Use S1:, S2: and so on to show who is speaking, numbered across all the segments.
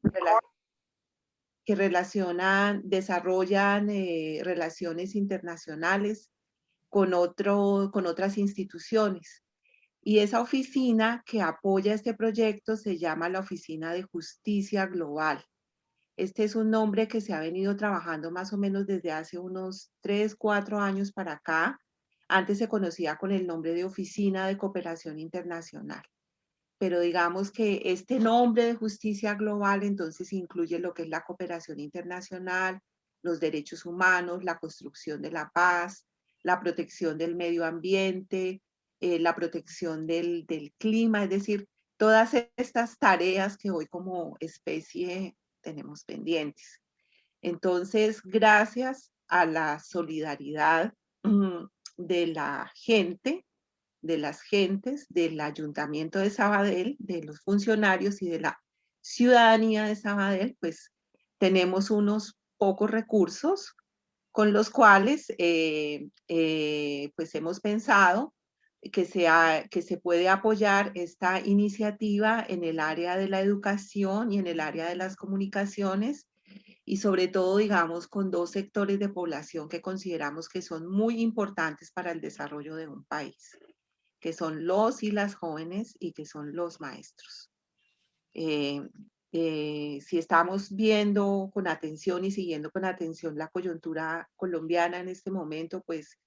S1: rela- que desarrollan relaciones internacionales con otras instituciones. Y esa oficina que apoya este proyecto se llama la Oficina de Justicia Global. Este es un nombre que se ha venido trabajando más o menos desde hace unos 3, 4 años para acá. Antes se conocía con el nombre de Oficina de Cooperación Internacional. Pero digamos que este nombre de justicia global entonces incluye lo que es la cooperación internacional, los derechos humanos, la construcción de la paz, la protección del medio ambiente, la protección del clima, es decir, todas estas tareas que hoy como especie tenemos pendientes. Entonces, gracias a la solidaridad de la gente, de las gentes, del Ayuntamiento de Sabadell, de los funcionarios y de la ciudadanía de Sabadell, pues tenemos unos pocos recursos con los cuales pues hemos pensado que se puede apoyar esta iniciativa en el área de la educación y en el área de las comunicaciones y sobre todo, digamos, con dos sectores de población que consideramos que son muy importantes para el desarrollo de un país, que son los y las jóvenes y que son los maestros. Si estamos viendo con atención y siguiendo con atención la coyuntura colombiana en este momento, pues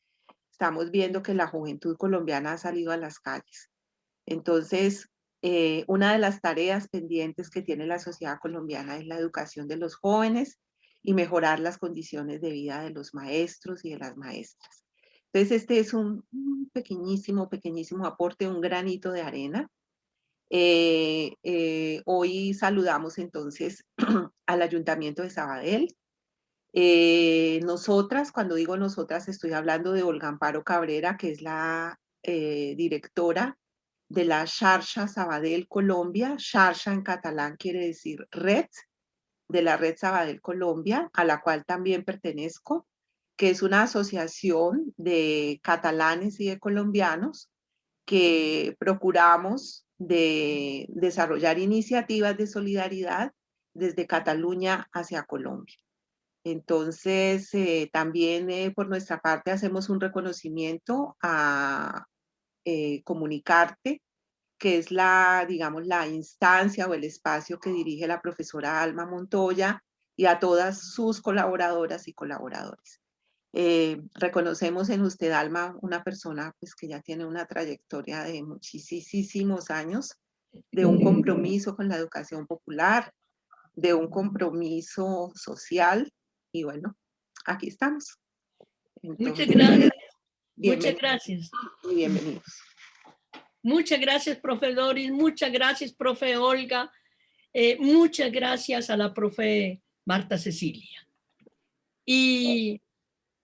S1: estamos viendo que la juventud colombiana ha salido a las calles. Entonces, una de las tareas pendientes que tiene la sociedad colombiana es la educación de los jóvenes y mejorar las condiciones de vida de los maestros y de las maestras. Entonces, este es un pequeñísimo, pequeñísimo aporte, un granito de arena. Hoy saludamos entonces al Ayuntamiento de Sabadell. Nosotras, cuando digo nosotras, estoy hablando de Olga Amparo Cabrera, que es la directora de la Xarxa Sabadell Colombia. Xarxa en catalán quiere decir red, de la Red Sabadell Colombia, a la cual también pertenezco, que es una asociación de catalanes y de colombianos que procuramos de desarrollar iniciativas de solidaridad desde Cataluña hacia Colombia. Entonces, también por nuestra parte hacemos un reconocimiento a Comunicarte, que es la, digamos, la instancia o el espacio que dirige la profesora Alma Montoya y a todas sus colaboradoras y colaboradores. Reconocemos en usted, Alma, una persona pues, que ya tiene una trayectoria de muchísimos años, de un compromiso con la educación popular, de un compromiso social, y bueno, aquí estamos.
S2: Muchas
S1: Entonces,
S2: gracias. Muchas
S1: bienvenidos
S2: gracias.
S1: y bienvenidos.
S2: Muchas gracias, profe Doris. Muchas gracias, profe Olga. Muchas gracias a la profe Marta Cecilia. Y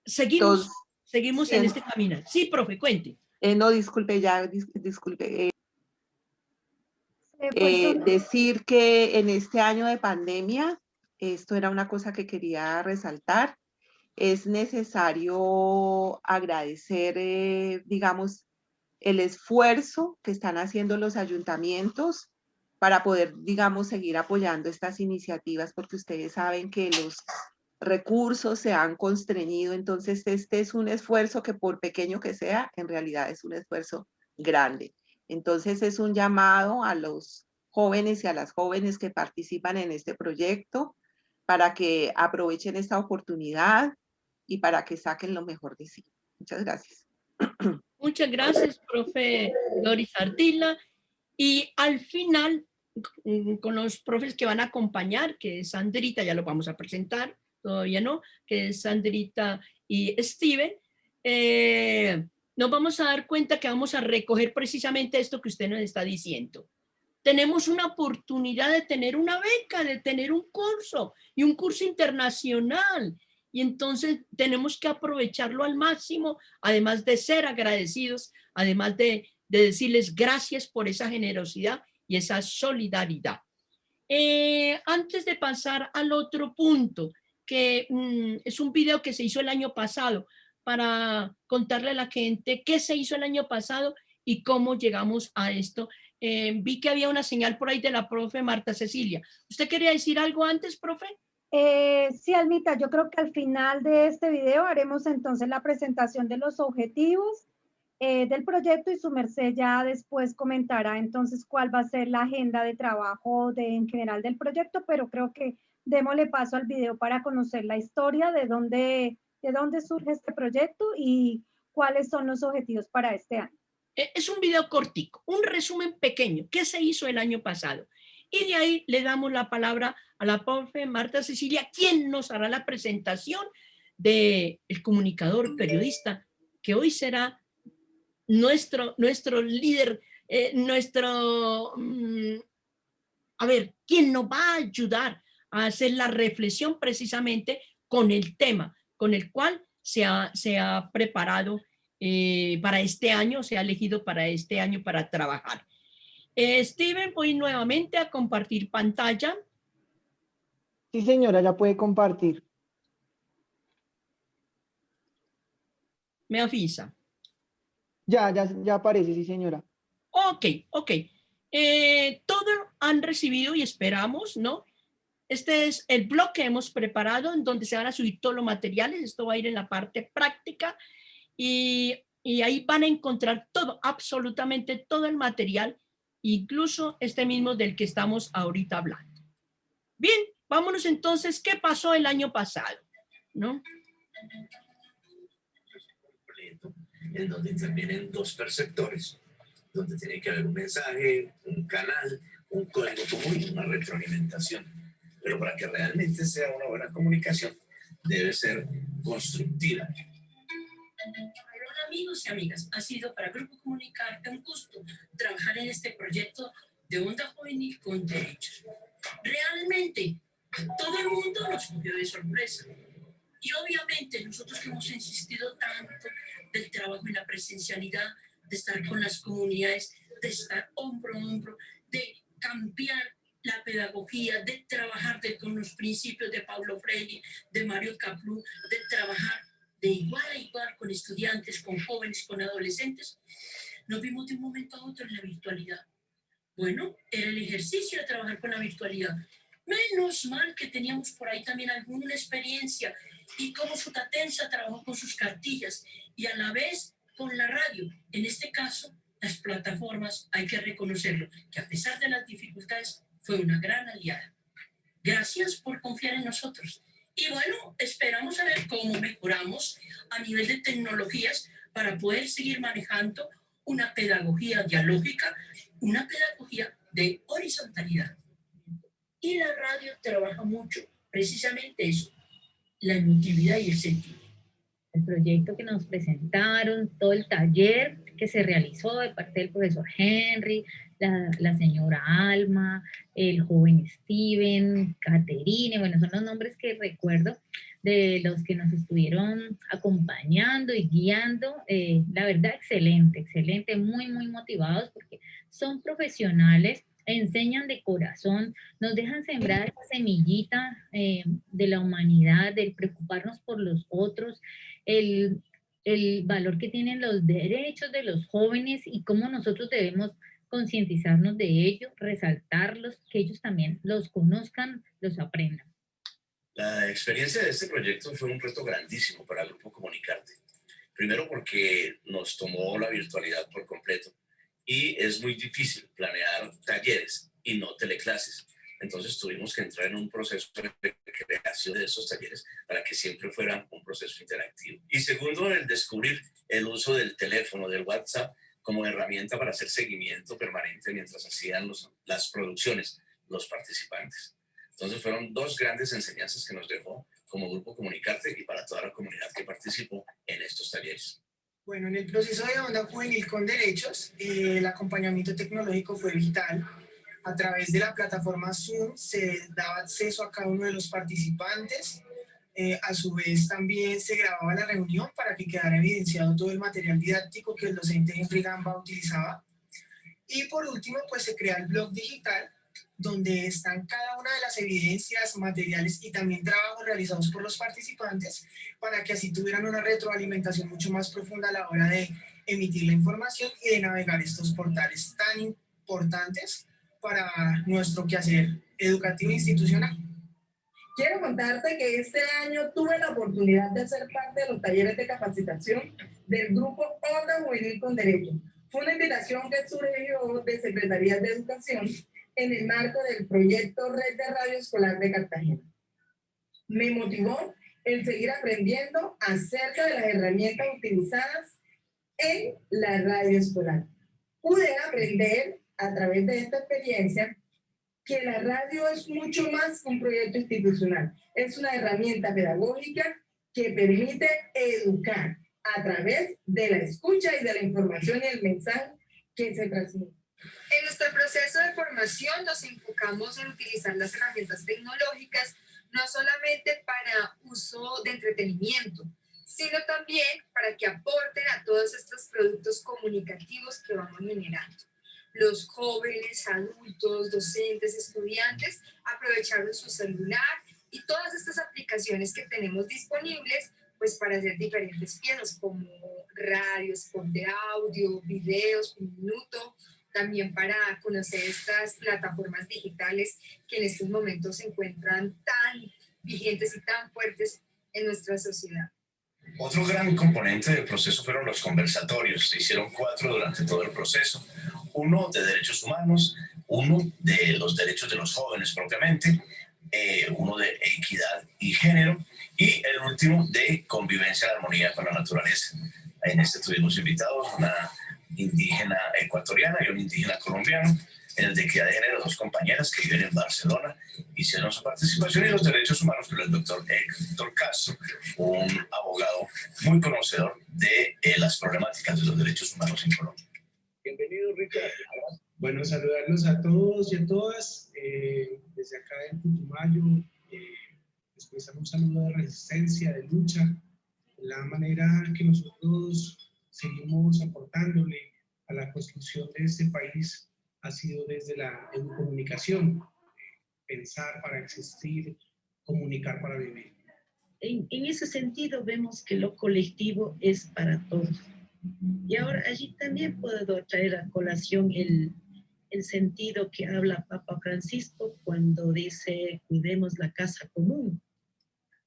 S2: seguimos
S1: Entonces,
S2: en este camino. Sí, profe, cuente.
S1: no, disculpe, ya, disculpe.
S3: Pues
S1: Decir que en este año de pandemia, esto era una cosa que quería resaltar, es necesario agradecer, digamos, el esfuerzo que están haciendo los ayuntamientos para poder, digamos, seguir apoyando estas iniciativas, porque ustedes saben que los recursos se han constreñido, entonces este es un esfuerzo que por pequeño que sea, en realidad es un esfuerzo grande. Entonces es un llamado a los jóvenes y a las jóvenes que participan en este proyecto para que aprovechen esta oportunidad y para que saquen lo mejor de sí. Muchas gracias.
S2: Muchas gracias, profe Doris Ardila. Y al final, con los profes que van a acompañar, que es Sandrita, ya lo vamos a presentar, todavía no, que es Sandrita y Steven, nos vamos a dar cuenta que vamos a recoger precisamente esto que usted nos está diciendo. Tenemos una oportunidad de tener una beca, de tener un curso y un curso internacional. Y entonces tenemos que aprovecharlo al máximo, además de ser agradecidos, además de decirles gracias por esa generosidad y esa solidaridad. Antes de pasar al otro punto, que es un video que se hizo el año pasado, para contarle a la gente qué se hizo el año pasado y cómo llegamos a esto, vi que había una señal por ahí de la profe Marta Cecilia. ¿Usted quería decir algo antes, profe?
S3: Sí, Almita, yo creo que al final de este video haremos entonces la presentación de los objetivos del proyecto y su merced ya después comentará entonces cuál va a ser la agenda de trabajo en general del proyecto, pero creo que démosle paso al video para conocer la historia de dónde surge este proyecto y cuáles son los objetivos para este año.
S2: Es un video cortico, un resumen pequeño. ¿Qué se hizo el año pasado? Y de ahí le damos la palabra a la profe Marta Cecilia, quien nos hará la presentación del comunicador periodista, que hoy será nuestro líder, a ver, quien nos va a ayudar a hacer la reflexión precisamente con el tema con el cual se ha preparado para este año, se ha elegido para este año para trabajar. Steven, voy nuevamente a compartir pantalla.
S4: Sí, señora, ya puede compartir.
S2: Me avisa.
S4: Ya aparece, sí, señora.
S2: Ok. Todos han recibido y esperamos, ¿no? Este es el blog que hemos preparado en donde se van a subir todos los materiales. Esto va a ir en la parte práctica y ahí van a encontrar todo, absolutamente todo el material, incluso este mismo del que estamos ahorita hablando. Bien, vámonos entonces, ¿qué pasó el año pasado? ¿No?
S5: En donde intervienen dos perceptores, donde tiene que haber un mensaje, un canal, un código común y una retroalimentación. Pero para que realmente sea una buena comunicación, debe ser constructiva.
S6: Hola amigos y amigas, ha sido para Grupo Comunicarte un gusto trabajar en este proyecto de Onda Juvenil con Derechos. Realmente, a todo el mundo nos cogió de sorpresa. Y obviamente nosotros que hemos insistido tanto del trabajo en la presencialidad, de estar con las comunidades, de estar hombro a hombro, de cambiar la pedagogía, de trabajar con los principios de Paulo Freire, de Mario Caplú, de trabajar de igual a igual con estudiantes, con jóvenes, con adolescentes, nos vimos de un momento a otro en la virtualidad. Bueno, era el ejercicio de trabajar con la virtualidad. Menos mal que teníamos por ahí también alguna experiencia y como Sutatensa trabajó con sus cartillas y a la vez con la radio. En este caso, las plataformas, hay que reconocerlo, que a pesar de las dificultades, fue una gran aliada. Gracias por confiar en nosotros. Y bueno, esperamos a ver cómo mejoramos a nivel de tecnologías para poder seguir manejando una pedagogía dialógica, una pedagogía de horizontalidad. Y la radio trabaja mucho, precisamente eso, la emotividad y el sentido.
S7: El proyecto que nos presentaron, todo el taller que se realizó de parte del profesor Henry, la señora Alma, el joven Steven, Caterine, bueno, son los nombres que recuerdo de los que nos estuvieron acompañando y guiando. La verdad, excelente, muy motivados porque son profesionales, enseñan de corazón, nos dejan sembrar esa semillita de la humanidad, del preocuparnos por los otros, el valor que tienen los derechos de los jóvenes y cómo nosotros debemos concientizarnos de ello, resaltarlos, que ellos también los conozcan, los aprendan.
S5: La experiencia de este proyecto fue un reto grandísimo para el Grupo Comunicarte. Primero porque nos tomó la virtualidad por completo y es muy difícil planear talleres y no teleclases. Entonces tuvimos que entrar en un proceso de creación de esos talleres para que siempre fuera un proceso interactivo. Y segundo, el descubrir el uso del teléfono, del WhatsApp, como herramienta para hacer seguimiento permanente mientras hacían las producciones los participantes. Entonces fueron dos grandes enseñanzas que nos dejó como Grupo Comunicarte y para toda la comunidad que participó en estos talleres.
S8: Bueno, en el proceso de Onda Juvenil con Derechos, el acompañamiento tecnológico fue vital. A través de la plataforma Zoom se daba acceso a cada uno de los participantes. A su vez también se grababa la reunión para que quedara evidenciado todo el material didáctico que el docente Henry Gamba utilizaba. Y por último, pues se crea el blog digital, donde están cada una de las evidencias, materiales y también trabajos realizados por los participantes para que así tuvieran una retroalimentación mucho más profunda a la hora de emitir la información y de navegar estos portales tan importantes importantes para nuestro quehacer educativo institucional.
S9: Quiero contarte que este año tuve la oportunidad de ser parte de los talleres de capacitación del grupo Onda Juvenil con Derecho. Fue una invitación que surgió de Secretaría de Educación en el marco del proyecto Red de Radio Escolar de Cartagena. Me motivó el seguir aprendiendo acerca de las herramientas utilizadas en la radio escolar. Pude aprender a través de esta experiencia que la radio es mucho más que un proyecto institucional. Es una herramienta pedagógica que permite educar a través de la escucha y de la información y el mensaje que se transmite.
S10: En nuestro proceso de formación nos enfocamos en utilizar las herramientas tecnológicas no solamente para uso de entretenimiento, sino también para que aporten a todos estos productos comunicativos que vamos generando. Los jóvenes, adultos, docentes, estudiantes aprovecharon su celular y todas estas aplicaciones que tenemos disponibles pues para hacer diferentes piezas como radio, spot de audio, videos, un minuto, también para conocer estas plataformas digitales que en estos momentos se encuentran tan vigentes y tan fuertes en nuestra sociedad.
S5: Otro gran componente del proceso fueron los conversatorios. Se hicieron 4 durante todo el proceso. Uno de derechos humanos, uno de los derechos de los jóvenes propiamente, uno de equidad y género, y el último de convivencia y armonía con la naturaleza. En este tuvimos invitados una indígena ecuatoriana y un indígena colombiano. En el de equidad de género, 2 compañeras que viven en Barcelona hicieron su participación, y los derechos humanos por el doctor Héctor Castro, un abogado muy conocedor de las problemáticas de los derechos humanos en Colombia.
S11: Bienvenido, Richard. Bueno, saludarlos a todos y a todas. Desde acá en Putumayo, expresar un saludo de resistencia, de lucha, la manera que nosotros seguimos aportándole a la construcción de este país ha sido desde la educomunicación, pensar para existir, comunicar para vivir.
S12: En ese sentido vemos que lo colectivo es para todos. Y ahora allí también puedo traer a colación el sentido que habla Papa Francisco cuando dice cuidemos la casa común.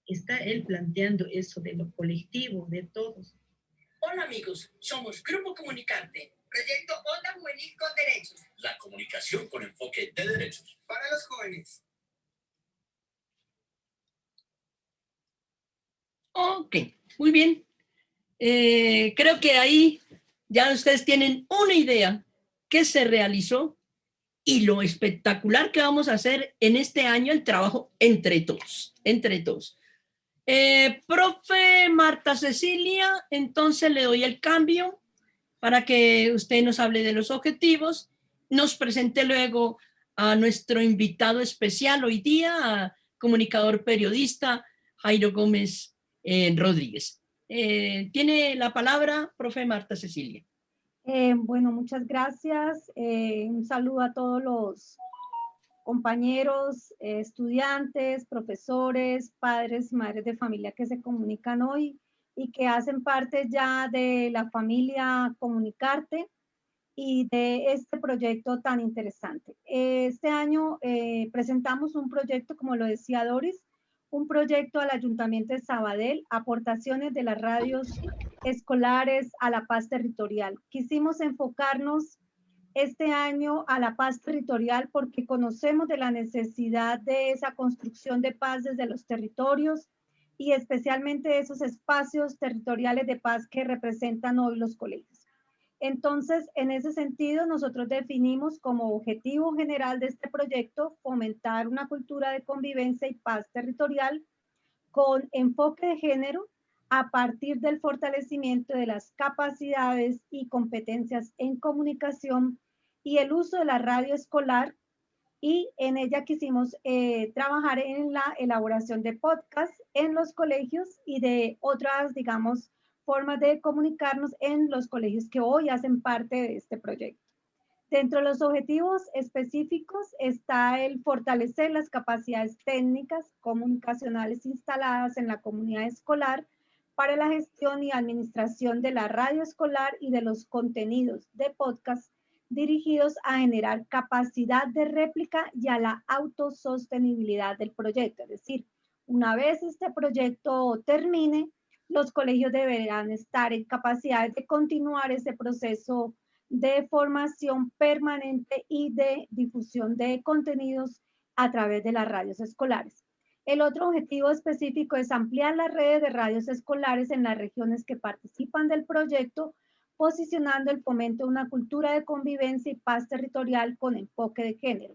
S12: Está él planteando eso de lo colectivo, de todos.
S6: Hola amigos, somos Grupo Comunicarte.
S10: Proyecto Onda Juvenil con Derechos.
S5: La comunicación con enfoque de derechos.
S8: Para los jóvenes.
S2: Ok, muy bien. Creo que ahí ya ustedes tienen una idea que se realizó y lo espectacular que vamos a hacer en este año, el trabajo entre todos, entre todos. Profe Marta Cecilia, entonces le doy el cambio para que usted nos hable de los objetivos, nos presente luego a nuestro invitado especial hoy día, comunicador periodista Jairo Gómez Rodríguez. Tiene la palabra, profe Marta Cecilia.
S3: Bueno, muchas gracias. Un saludo a todos los compañeros, estudiantes, profesores, padres y madres de familia que se comunican hoy y que hacen parte ya de la familia Comunicarte y de este proyecto tan interesante. Este año presentamos un proyecto, como lo decía Doris, un proyecto al Ayuntamiento de Sabadell, aportaciones de las radios escolares a la paz territorial. Quisimos enfocarnos este año a la paz territorial porque conocemos de la necesidad de esa construcción de paz desde los territorios y especialmente esos espacios territoriales de paz que representan hoy los colegios. Entonces, en ese sentido, nosotros definimos como objetivo general de este proyecto fomentar una cultura de convivencia y paz territorial con enfoque de género a partir del fortalecimiento de las capacidades y competencias en comunicación y el uso de la radio escolar, y en ella quisimos trabajar en la elaboración de podcasts en los colegios y de otras, digamos, formas de comunicarnos en los colegios que hoy hacen parte de este proyecto. Dentro de los objetivos específicos está el fortalecer las capacidades técnicas comunicacionales instaladas en la comunidad escolar para la gestión y administración de la radio escolar y de los contenidos de podcast dirigidos a generar capacidad de réplica y a la autosostenibilidad del proyecto. Es decir, una vez este proyecto termine, los colegios deberán estar en capacidad de continuar ese proceso de formación permanente y de difusión de contenidos a través de las radios escolares. El otro objetivo específico es ampliar las redes de radios escolares en las regiones que participan del proyecto, posicionando el fomento de una cultura de convivencia y paz territorial con enfoque de género.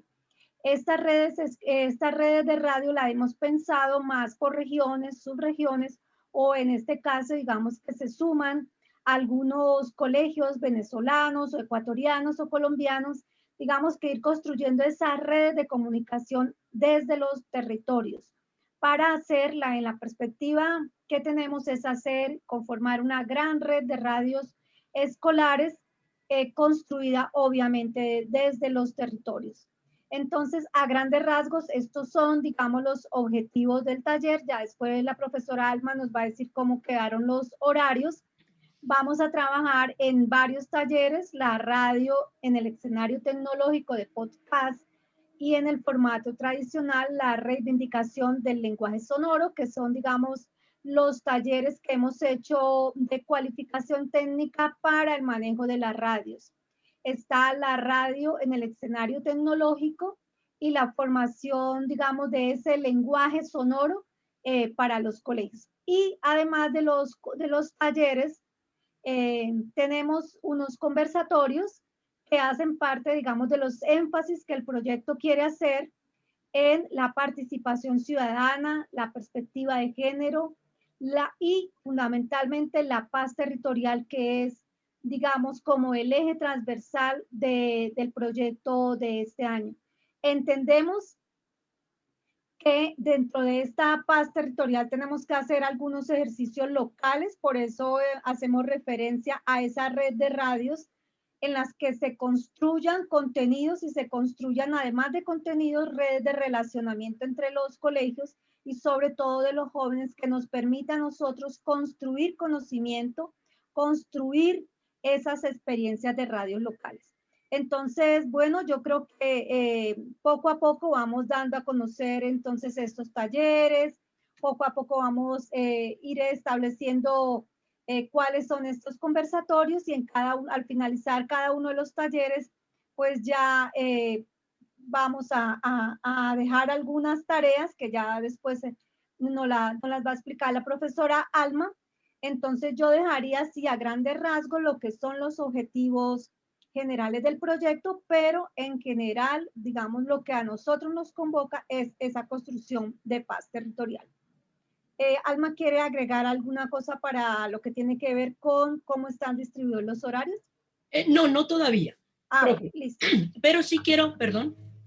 S3: Estas redes de radio la hemos pensado más por regiones, subregiones, o en este caso, digamos que se suman algunos colegios venezolanos o ecuatorianos o colombianos, digamos que ir construyendo esas redes de comunicación desde los territorios. Para hacerla, en la perspectiva que tenemos, es conformar una gran red de radios escolares construida obviamente desde los territorios. Entonces, a grandes rasgos, estos son, digamos, los objetivos del taller. Ya después la profesora Alma nos va a decir cómo quedaron los horarios. Vamos a trabajar en varios talleres, la radio en el escenario tecnológico de podcast y en el formato tradicional, la reivindicación del lenguaje sonoro, que son, digamos, los talleres que hemos hecho de cualificación técnica para el manejo de las radios. Está la radio en el escenario tecnológico y la formación, digamos, de ese lenguaje sonoro para los colegios. Y además de los talleres, tenemos unos conversatorios que hacen parte, digamos, de los énfasis que el proyecto quiere hacer en la participación ciudadana, la perspectiva de género, y fundamentalmente la paz territorial, que es, digamos, como el eje transversal del proyecto de este año. Entendemos que dentro de esta paz territorial tenemos que hacer algunos ejercicios locales, por eso hacemos referencia a esa red de radios en las que se construyan contenidos y se construyan, además de contenidos, redes de relacionamiento entre los colegios y sobre todo de los jóvenes, que nos permita a nosotros construir conocimiento, construir esas experiencias de radios locales. Entonces, bueno, yo creo que poco a poco vamos dando a conocer entonces estos talleres, poco a poco vamos a ir estableciendo cuáles son estos conversatorios, y al finalizar cada uno de los talleres, pues ya vamos a dejar algunas tareas que ya después nos las va a explicar la profesora Alma. Entonces yo dejaría así a grandes rasgos lo que son los objetivos generales del proyecto, pero en general, digamos, lo que a nosotros nos convoca es esa construcción de paz territorial. Alma, ¿quiere agregar alguna cosa para lo que tiene que ver con cómo están distribuidos los horarios?
S2: No todavía.
S3: Okay, listo.
S2: Pero sí quiero,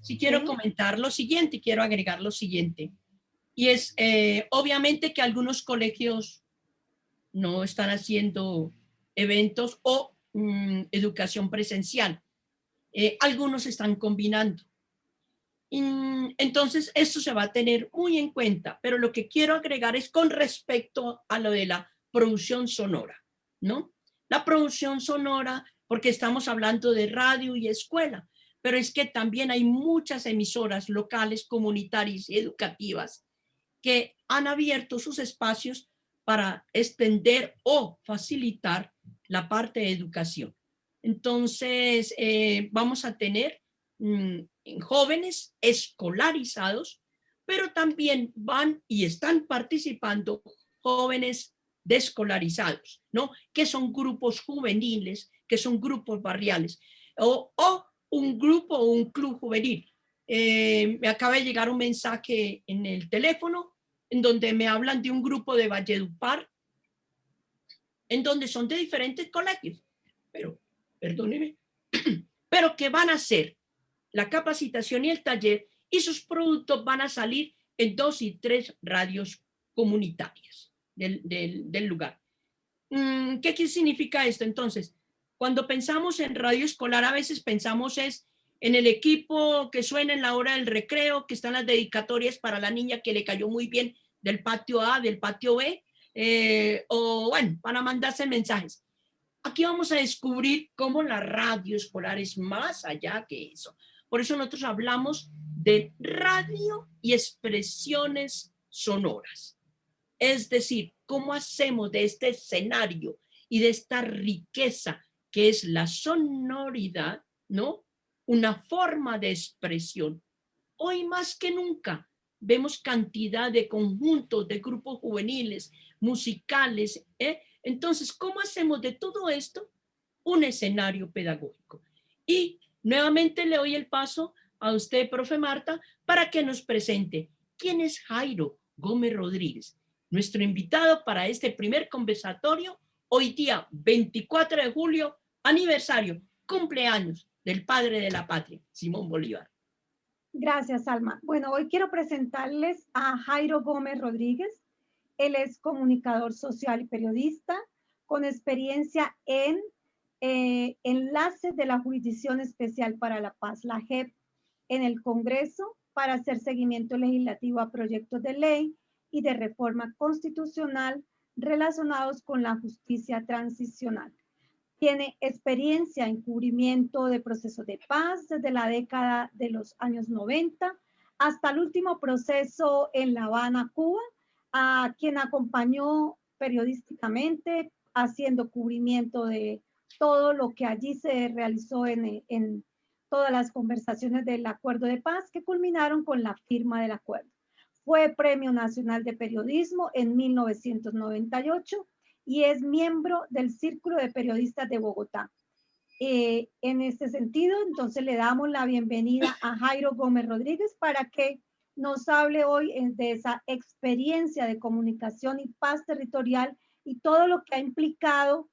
S2: sí quiero comentar lo siguiente, quiero agregar lo siguiente. Y es, obviamente que algunos colegios no están haciendo eventos o educación presencial. Algunos están combinando. Entonces, esto se va a tener muy en cuenta, pero lo que quiero agregar es con respecto a lo de la producción sonora, ¿no? La producción sonora, porque estamos hablando de radio y escuela, pero es que también hay muchas emisoras locales, comunitarias y educativas que han abierto sus espacios para extender o facilitar la parte de educación. Entonces, vamos a tener jóvenes escolarizados, pero también van y están participando jóvenes desescolarizados, ¿no? Que son grupos juveniles, que son grupos barriales, o un grupo o un club juvenil. Me acaba de llegar un mensaje en el teléfono en donde me hablan de un grupo de Valledupar, en donde son de diferentes colegios, pero, perdóneme, pero que van a hacer la capacitación y el taller, y sus productos van a salir en 2 y 3 radios comunitarias del lugar. ¿Qué significa esto? Entonces, cuando pensamos en radio escolar, a veces pensamos es en el equipo que suena en la hora del recreo, que están las dedicatorias para la niña que le cayó muy bien del patio A, del patio B, o bueno, para mandarse mensajes. Aquí vamos a descubrir cómo la radio escolar es más allá que eso. Por eso nosotros hablamos de radio y expresiones sonoras. Es decir, cómo hacemos de este escenario y de esta riqueza que es la sonoridad, ¿no?, una forma de expresión. Hoy más que nunca vemos cantidad de conjuntos, de grupos juveniles, musicales, Entonces, ¿cómo hacemos de todo esto un escenario pedagógico? Y nuevamente le doy el paso a usted, profe Marta, para que nos presente quién es Jairo Gómez Rodríguez, nuestro invitado para este primer conversatorio, hoy día 24 de julio, aniversario, cumpleaños del padre de la patria, Simón Bolívar.
S3: Gracias, Alma. Bueno, hoy quiero presentarles a Jairo Gómez Rodríguez. Él es comunicador social y periodista con experiencia en enlace de la Jurisdicción Especial para la Paz, la JEP, en el Congreso para hacer seguimiento legislativo a proyectos de ley y de reforma constitucional relacionados con la justicia transicional. Tiene experiencia en cubrimiento de procesos de paz desde la década de los años 90 hasta el último proceso en La Habana, Cuba, a quien acompañó periodísticamente haciendo cubrimiento de todo lo que allí se realizó en todas las conversaciones del acuerdo de paz que culminaron con la firma del acuerdo. Fue Premio Nacional de Periodismo en 1998 y es miembro del Círculo de Periodistas de Bogotá. En este sentido, entonces le damos la bienvenida a Jairo Gómez Rodríguez para que nos hable hoy de esa experiencia de comunicación y paz territorial y todo lo que ha implicado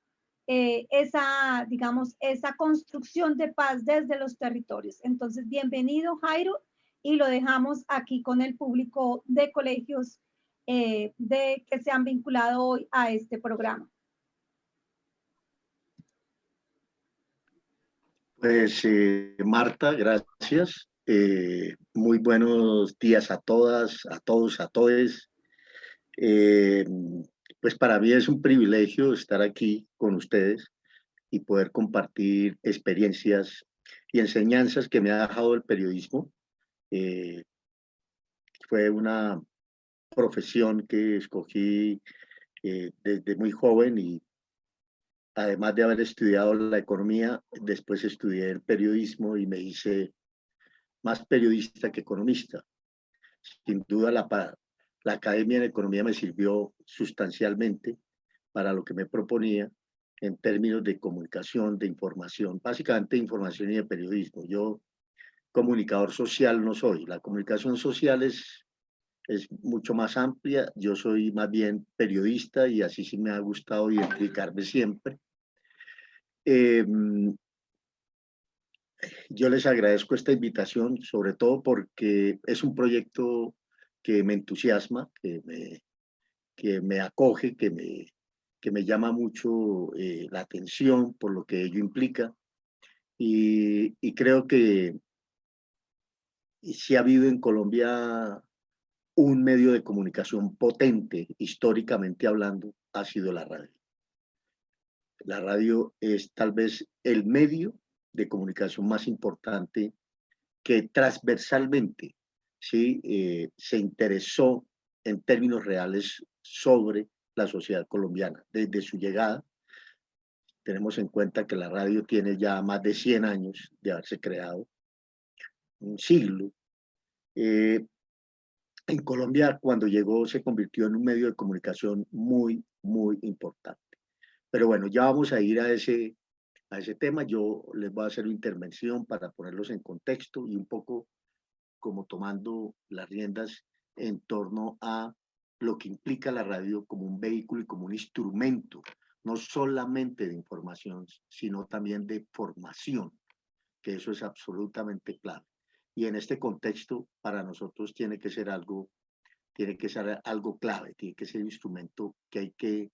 S3: esa, digamos, esa construcción de paz desde los territorios. Entonces, bienvenido, Jairo, y lo dejamos aquí con el público de colegios que se han vinculado hoy a este programa.
S13: Pues Marta, gracias. Muy buenos días a todas, a todos, a todes. Pues para mí es un privilegio estar aquí con ustedes y poder compartir experiencias y enseñanzas que me ha dejado el periodismo. Fue una profesión que escogí desde muy joven y además de haber estudiado la economía, después estudié el periodismo y me hice más periodista que economista. Sin duda la academia de economía me sirvió sustancialmente para lo que me proponía en términos de comunicación, de información, básicamente de información y de periodismo. Yo comunicador social no soy, la comunicación social es mucho más amplia, yo soy más bien periodista y así sí me ha gustado identificarme siempre. Yo les agradezco esta invitación, sobre todo porque es un proyecto que me entusiasma, que me acoge, que me llama mucho la atención por lo que ello implica. Y creo que si ha habido en Colombia un medio de comunicación potente, históricamente hablando, ha sido la radio. La radio es tal vez el medio de comunicación más importante que transversalmente, ¿sí? Se interesó en términos reales sobre la sociedad colombiana. Desde su llegada, tenemos en cuenta que la radio tiene ya más de 100 años de haberse creado, un siglo. En Colombia, cuando llegó, se convirtió en un medio de comunicación muy, muy importante. Pero bueno, ya vamos a ir a ese tema. Yo les voy a hacer una intervención para ponerlos en contexto y un poco como tomando las riendas en torno a lo que implica la radio como un vehículo y como un instrumento, no solamente de información, sino también de formación, que eso es absolutamente clave. Y en este contexto, para nosotros tiene que ser algo clave, tiene que ser un instrumento que hay que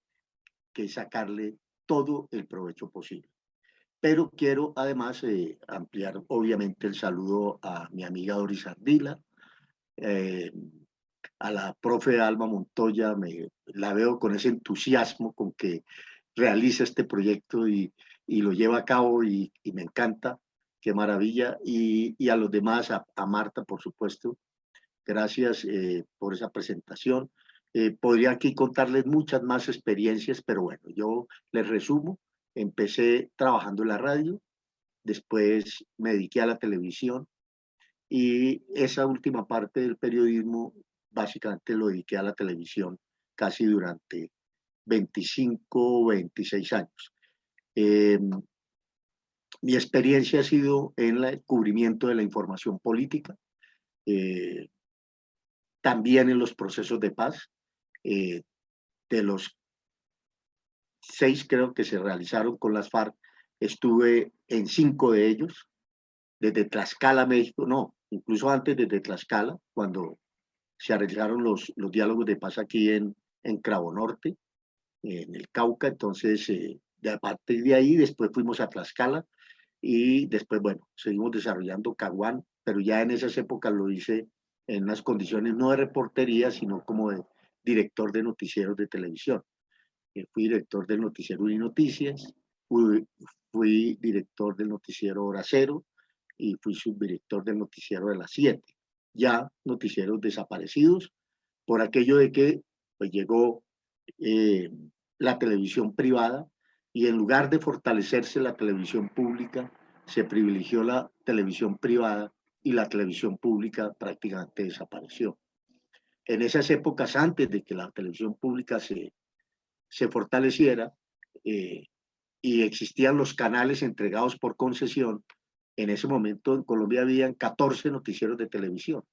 S13: sacarle todo el provecho posible. Pero quiero además ampliar obviamente el saludo a mi amiga Doris Ardila, a la profe Alma Montoya, la veo con ese entusiasmo con que realiza este proyecto y lo lleva a cabo y me encanta, qué maravilla. Y a los demás, a Marta, por supuesto, gracias por esa presentación. Podría aquí contarles muchas más experiencias, pero bueno, yo les resumo. Empecé trabajando en la radio, después me dediqué a la televisión y esa última parte del periodismo básicamente lo dediqué a la televisión casi durante 25 o 26 años. Mi experiencia ha sido en el cubrimiento de la información política, también en los procesos de paz. De los 6 creo que se realizaron con las FARC, estuve en 5 de ellos, desde Tlaxcala, México, no, incluso antes desde Tlaxcala, cuando se realizaron los diálogos de paz aquí en Cravo Norte, en el Cauca. Entonces, a partir de ahí, después fuimos a Tlaxcala y después, bueno, seguimos desarrollando Caguán, pero ya en esas épocas lo hice en unas condiciones no de reportería, sino como de director de noticieros de televisión. Fui director del noticiero Uninoticias, fui director del noticiero Hora Cero y fui subdirector del noticiero de las 7. Ya noticieros desaparecidos por aquello de que pues, llegó la televisión privada y en lugar de fortalecerse la televisión pública, se privilegió la televisión privada y la televisión pública prácticamente desapareció. En esas épocas, antes de que la televisión pública se fortaleciera y existían los canales entregados por concesión, en ese momento en Colombia habían 14 noticieros de televisión.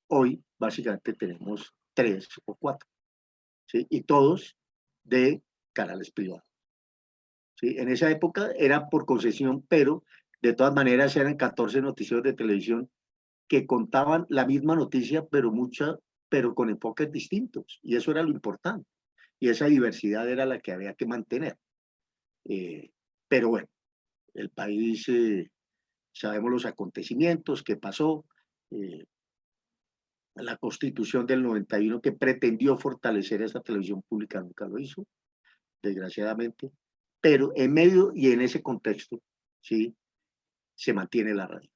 S13: Hoy básicamente tenemos 3 o 4, ¿sí? Y todos de canales privados. ¿Sí? En esa época era por concesión, pero de todas maneras eran 14 noticieros de televisión que contaban la misma noticia, pero con enfoques distintos. Y eso era lo importante. Y esa diversidad era la que había que mantener. Pero bueno, el país, sabemos los acontecimientos que pasó, la Constitución del 91 que pretendió fortalecer esa televisión pública nunca lo hizo, desgraciadamente, pero en medio y en ese contexto, ¿sí?, se mantiene la radio.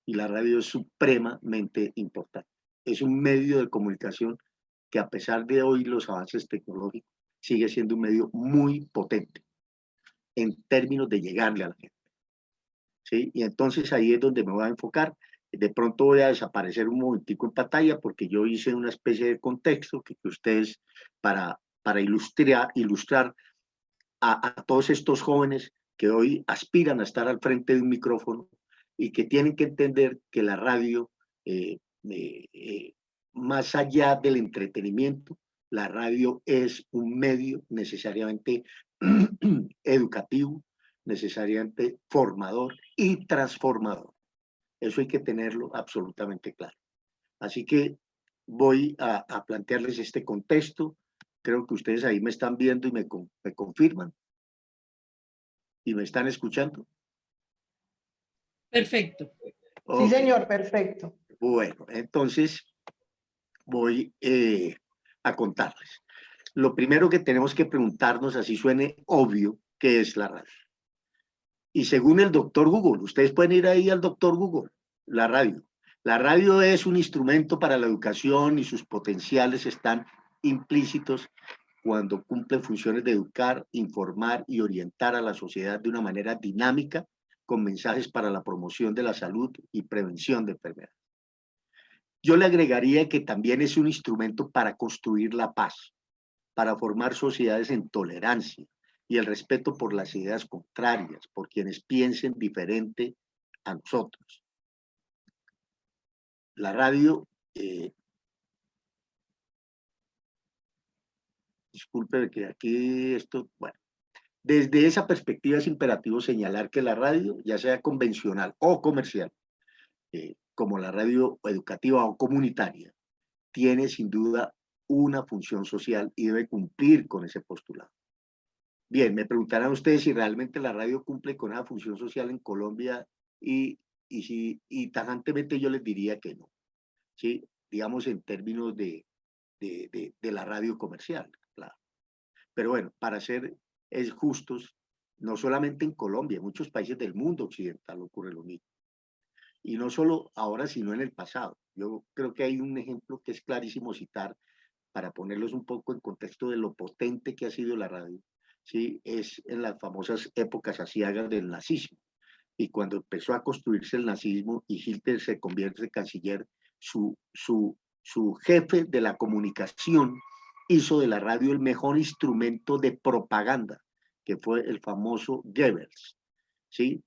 S13: Y la radio es supremamente importante. Es un medio de comunicación que a pesar de hoy los avances tecnológicos, sigue siendo un medio muy potente en términos de llegarle a la gente. ¿Sí? Y entonces ahí es donde me voy a enfocar. De pronto voy a desaparecer un momentico en pantalla porque yo hice una especie de contexto que ustedes, para ilustrar a todos estos jóvenes que hoy aspiran a estar al frente de un micrófono y que tienen que entender que la radio, más allá del entretenimiento, la radio es un medio necesariamente educativo, necesariamente formador y transformador. Eso hay que tenerlo absolutamente claro. Así que voy a plantearles este contexto. Creo que ustedes ahí me están viendo y me confirman. ¿Y me están escuchando?
S2: Perfecto.
S4: Okay. Sí, señor, perfecto.
S13: Bueno, entonces voy a contarles. Lo primero que tenemos que preguntarnos, así suene obvio, ¿qué es la radio? Y según el doctor Google, ustedes pueden ir ahí al doctor Google, la radio. La radio es un instrumento para la educación y sus potenciales están implícitos cuando cumple funciones de educar, informar y orientar a la sociedad de una manera dinámica, con mensajes para la promoción de la salud y prevención de enfermedades. Yo le agregaría que también es un instrumento para construir la paz, para formar sociedades en tolerancia y el respeto por las ideas contrarias, por quienes piensen diferente a nosotros. La radio, disculpe que aquí esto, bueno, desde esa perspectiva es imperativo señalar que la radio, ya sea convencional o comercial, como la radio educativa o comunitaria, tiene sin duda una función social y debe cumplir con ese postulado. Bien, me preguntarán ustedes si realmente la radio cumple con esa función social en Colombia y tajantemente yo les diría que no, ¿sí? Digamos en términos de la radio comercial, claro. Pero bueno, para ser justos, no solamente en Colombia, en muchos países del mundo occidental ocurre lo mismo. Y no solo ahora, sino en el pasado. Yo creo que hay un ejemplo que es clarísimo citar para ponerlos un poco en contexto de lo potente que ha sido la radio. ¿Sí? Es en las famosas épocas aciagas del nazismo. Y cuando empezó a construirse el nazismo y Hitler se convierte en canciller, su jefe de la comunicación hizo de la radio el mejor instrumento de propaganda, que fue el famoso Goebbels, ¿sí?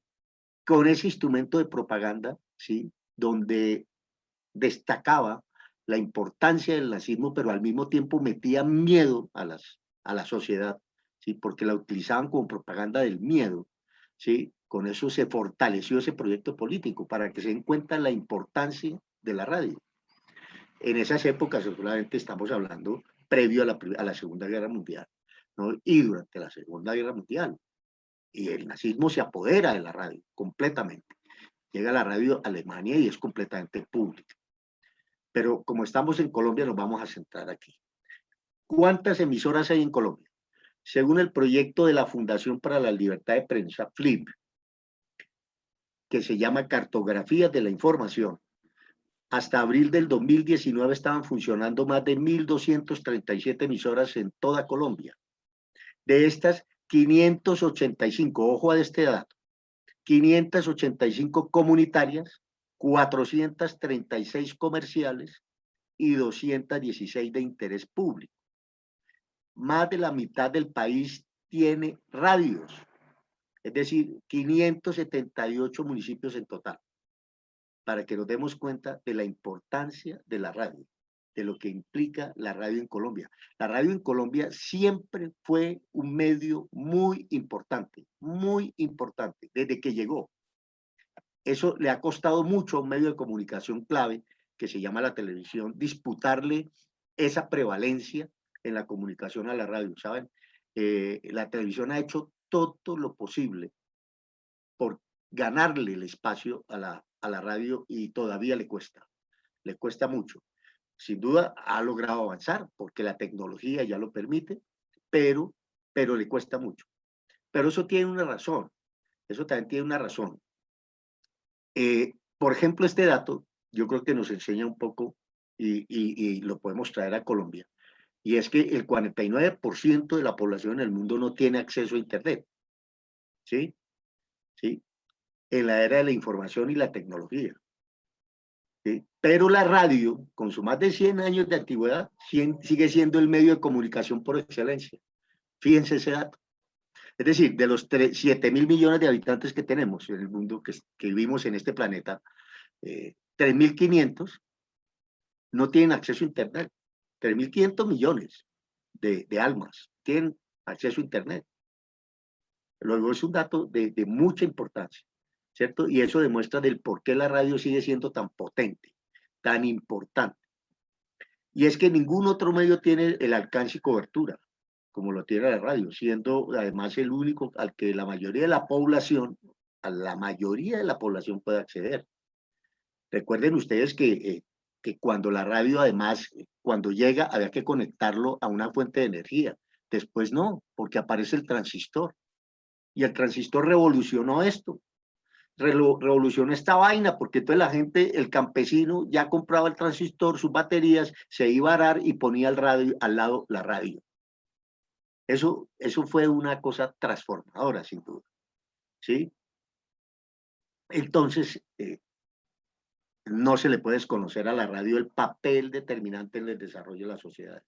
S13: Con ese instrumento de propaganda, ¿sí? Donde destacaba la importancia del nazismo, pero al mismo tiempo metía miedo a la sociedad, ¿sí? Porque la utilizaban como propaganda del miedo, ¿sí? Con eso se fortaleció ese proyecto político, para que se den cuenta la importancia de la radio. En esas épocas, seguramente estamos hablando previo a la Segunda Guerra Mundial, ¿no? Y durante la Segunda Guerra Mundial. Y el nazismo se apodera de la radio completamente. Llega la radio a Alemania y es completamente pública. Pero como estamos en Colombia, nos vamos a centrar aquí. ¿Cuántas emisoras hay en Colombia? Según el proyecto de la Fundación para la Libertad de Prensa, FLIP, que se llama Cartografías de la Información, hasta abril del 2019 estaban funcionando más de 1.237 emisoras en toda Colombia. De estas, 585, ojo a este dato, 585 comunitarias, 436 comerciales y 216 de interés público. Más de la mitad del país tiene radios, es decir, 578 municipios en total, para que nos demos cuenta de la importancia de la radio, de lo que implica la radio en Colombia. La radio en Colombia siempre fue un medio muy importante, desde que llegó. Eso le ha costado mucho a un medio de comunicación clave, que se llama la televisión, disputarle esa prevalencia en la comunicación a la radio, ¿saben? La televisión ha hecho todo lo posible por ganarle el espacio a la radio y todavía le cuesta mucho. Sin duda ha logrado avanzar porque la tecnología ya lo permite, pero le cuesta mucho. Pero eso tiene una razón, eso también tiene una razón. Por ejemplo, este dato yo creo que nos enseña un poco y lo podemos traer a Colombia, y es que el 49% de la población en el mundo no tiene acceso a Internet, ¿sí? ¿Sí? En la era de la información y la tecnología. ¿Sí? Pero la radio, con sus más de 100 años de antigüedad, sigue siendo el medio de comunicación por excelencia. Fíjense ese dato. Es decir, de los 7.000 millones de habitantes que tenemos en el mundo, que vivimos en este planeta, 3.500 no tienen acceso a Internet. 3.500 millones de almas tienen acceso a Internet. Luego es un dato de mucha importancia, ¿cierto? Y eso demuestra del por qué la radio sigue siendo tan potente, tan importante. Y es que ningún otro medio tiene el alcance y cobertura como lo tiene la radio, siendo además el único al que la mayoría de la población puede acceder. Recuerden ustedes que cuando la radio, además, cuando llega, había que conectarlo a una fuente de energía. Después no, porque aparece el transistor. Y el transistor revolucionó esto. Revolucionó esta vaina, porque toda la gente, el campesino, ya compraba el transistor, sus baterías, se iba a arar y ponía al lado la radio. Eso fue una cosa transformadora, sin duda. ¿Sí? Entonces, no se le puede desconocer a la radio el papel determinante en el desarrollo de las sociedades.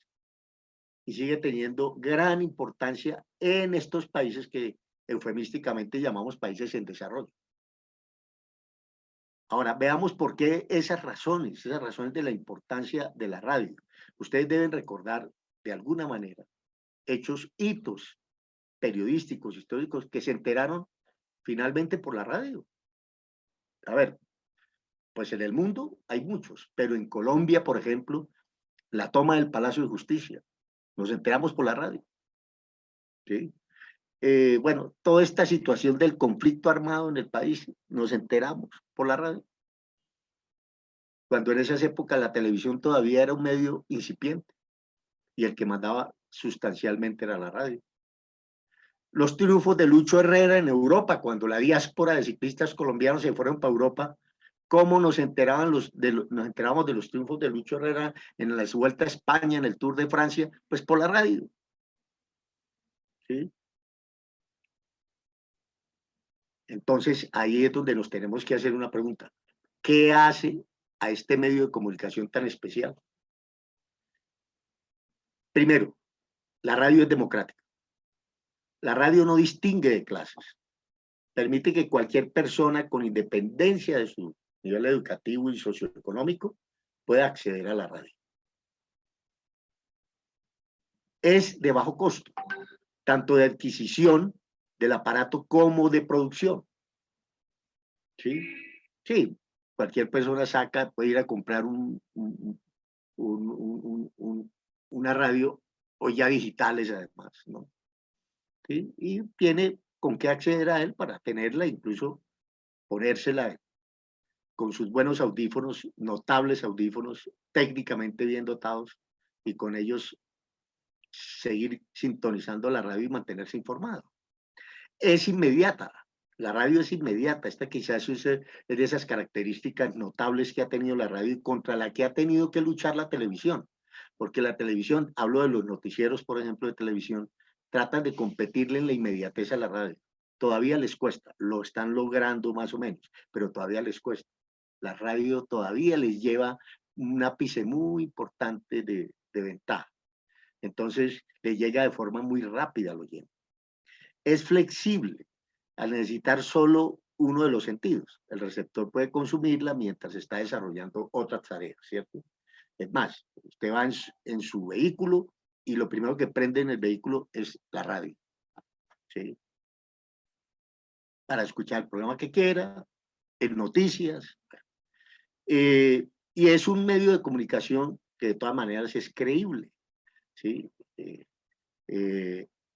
S13: Y sigue teniendo gran importancia en estos países que eufemísticamente llamamos países en desarrollo. Ahora, veamos por qué esas razones de la importancia de la radio. Ustedes deben recordar, de alguna manera, hitos periodísticos, históricos, que se enteraron finalmente por la radio. A ver, pues en el mundo hay muchos, pero en Colombia, por ejemplo, la toma del Palacio de Justicia, nos enteramos por la radio. ¿Sí? Bueno, toda esta situación del conflicto armado en el país, nos enteramos por la radio. Cuando en esas épocas la televisión todavía era un medio incipiente y el que mandaba sustancialmente era la radio. los triunfos de Lucho Herrera en Europa, cuando la diáspora de ciclistas colombianos se fueron para Europa, cómo nos enterábamos de los triunfos de Lucho Herrera en la Vuelta a España, en el Tour de Francia, pues por la radio. ¿Sí? Entonces, ahí es donde nos tenemos que hacer una pregunta. ¿Qué hace a este medio de comunicación tan especial? Primero, la radio es democrática. La radio no distingue de clases. Permite que cualquier persona, con independencia de su nivel educativo y socioeconómico, pueda acceder a la radio. Es de bajo costo, tanto de adquisición del aparato como de producción. ¿Sí? Sí, cualquier persona puede ir a comprar una radio, o ya digitales además, ¿no? ¿Sí? Y tiene con qué acceder a él para tenerla, incluso ponérsela con sus buenos audífonos, notables audífonos, técnicamente bien dotados, y con ellos seguir sintonizando la radio y mantenerse informado. Es inmediata, la radio es inmediata, esta quizás es de esas características notables que ha tenido la radio y contra la que ha tenido que luchar la televisión, porque la televisión, hablo de los noticieros, por ejemplo, de televisión, tratan de competirle en la inmediatez a la radio. Todavía les cuesta, lo están logrando más o menos, pero todavía les cuesta. La radio todavía les lleva un ápice muy importante de ventaja. Entonces, le llega de forma muy rápida al oyente. Es flexible al necesitar solo uno de los sentidos. El receptor puede consumirla mientras está desarrollando otras tareas, ¿cierto? Es más, usted va en su vehículo y lo primero que prende en el vehículo es la radio, ¿sí? Para escuchar el programa que quiera, en noticias. Y es un medio de comunicación que de todas maneras es creíble, ¿sí?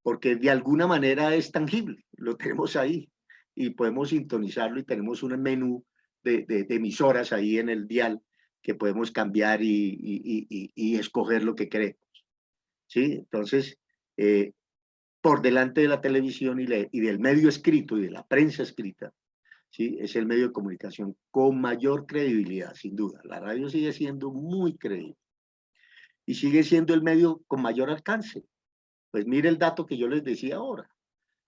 S13: Porque de alguna manera es tangible, lo tenemos ahí y podemos sintonizarlo y tenemos un menú de emisoras ahí en el dial que podemos cambiar y escoger lo que queremos, ¿sí? Entonces, por delante de la televisión y del medio escrito y de la prensa escrita, ¿sí? Es el medio de comunicación con mayor credibilidad, sin duda. La radio sigue siendo muy creíble y sigue siendo el medio con mayor alcance. Pues mire el dato que yo les decía ahora,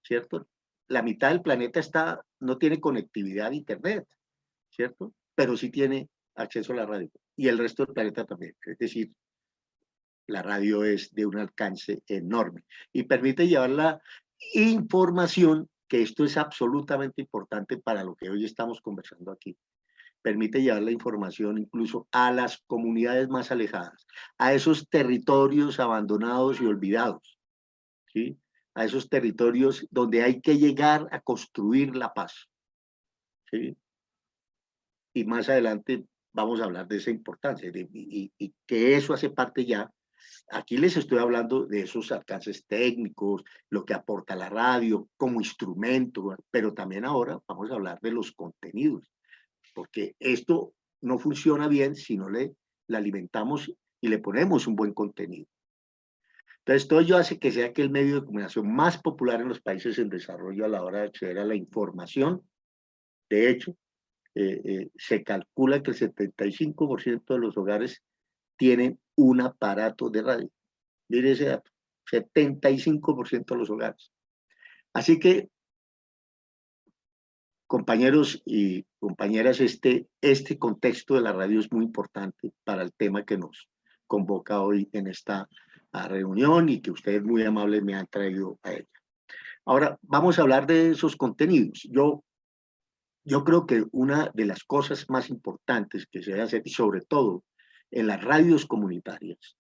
S13: ¿cierto? La mitad del planeta no tiene conectividad a internet, ¿cierto? Pero sí tiene acceso a la radio. Y el resto del planeta también. Es decir, la radio es de un alcance enorme y permite llevar la información, que esto es absolutamente importante para lo que hoy estamos conversando aquí. Permite llevar la información incluso a las comunidades más alejadas, a esos territorios abandonados y olvidados, ¿sí? A esos territorios donde hay que llegar a construir la paz, ¿sí? Y más adelante vamos a hablar de esa importancia y que eso hace parte ya. Aquí les estoy hablando de esos alcances técnicos, lo que aporta la radio como instrumento, pero también ahora vamos a hablar de los contenidos, porque esto no funciona bien si no le alimentamos y le ponemos un buen contenido. Entonces, todo ello hace que sea el medio de comunicación más popular en los países en desarrollo a la hora de acceder a la información. De hecho, se calcula que el 75% de los hogares tienen un aparato de radio. Mire ese dato, 75% de los hogares. Así que, compañeros y compañeras, este contexto de la radio es muy importante para el tema que nos convoca hoy en esta reunión y que ustedes muy amables me han traído a ella. Ahora, vamos a hablar de esos contenidos. Yo creo que una de las cosas más importantes que se debe hacer, y sobre todo en las radios comunitarias,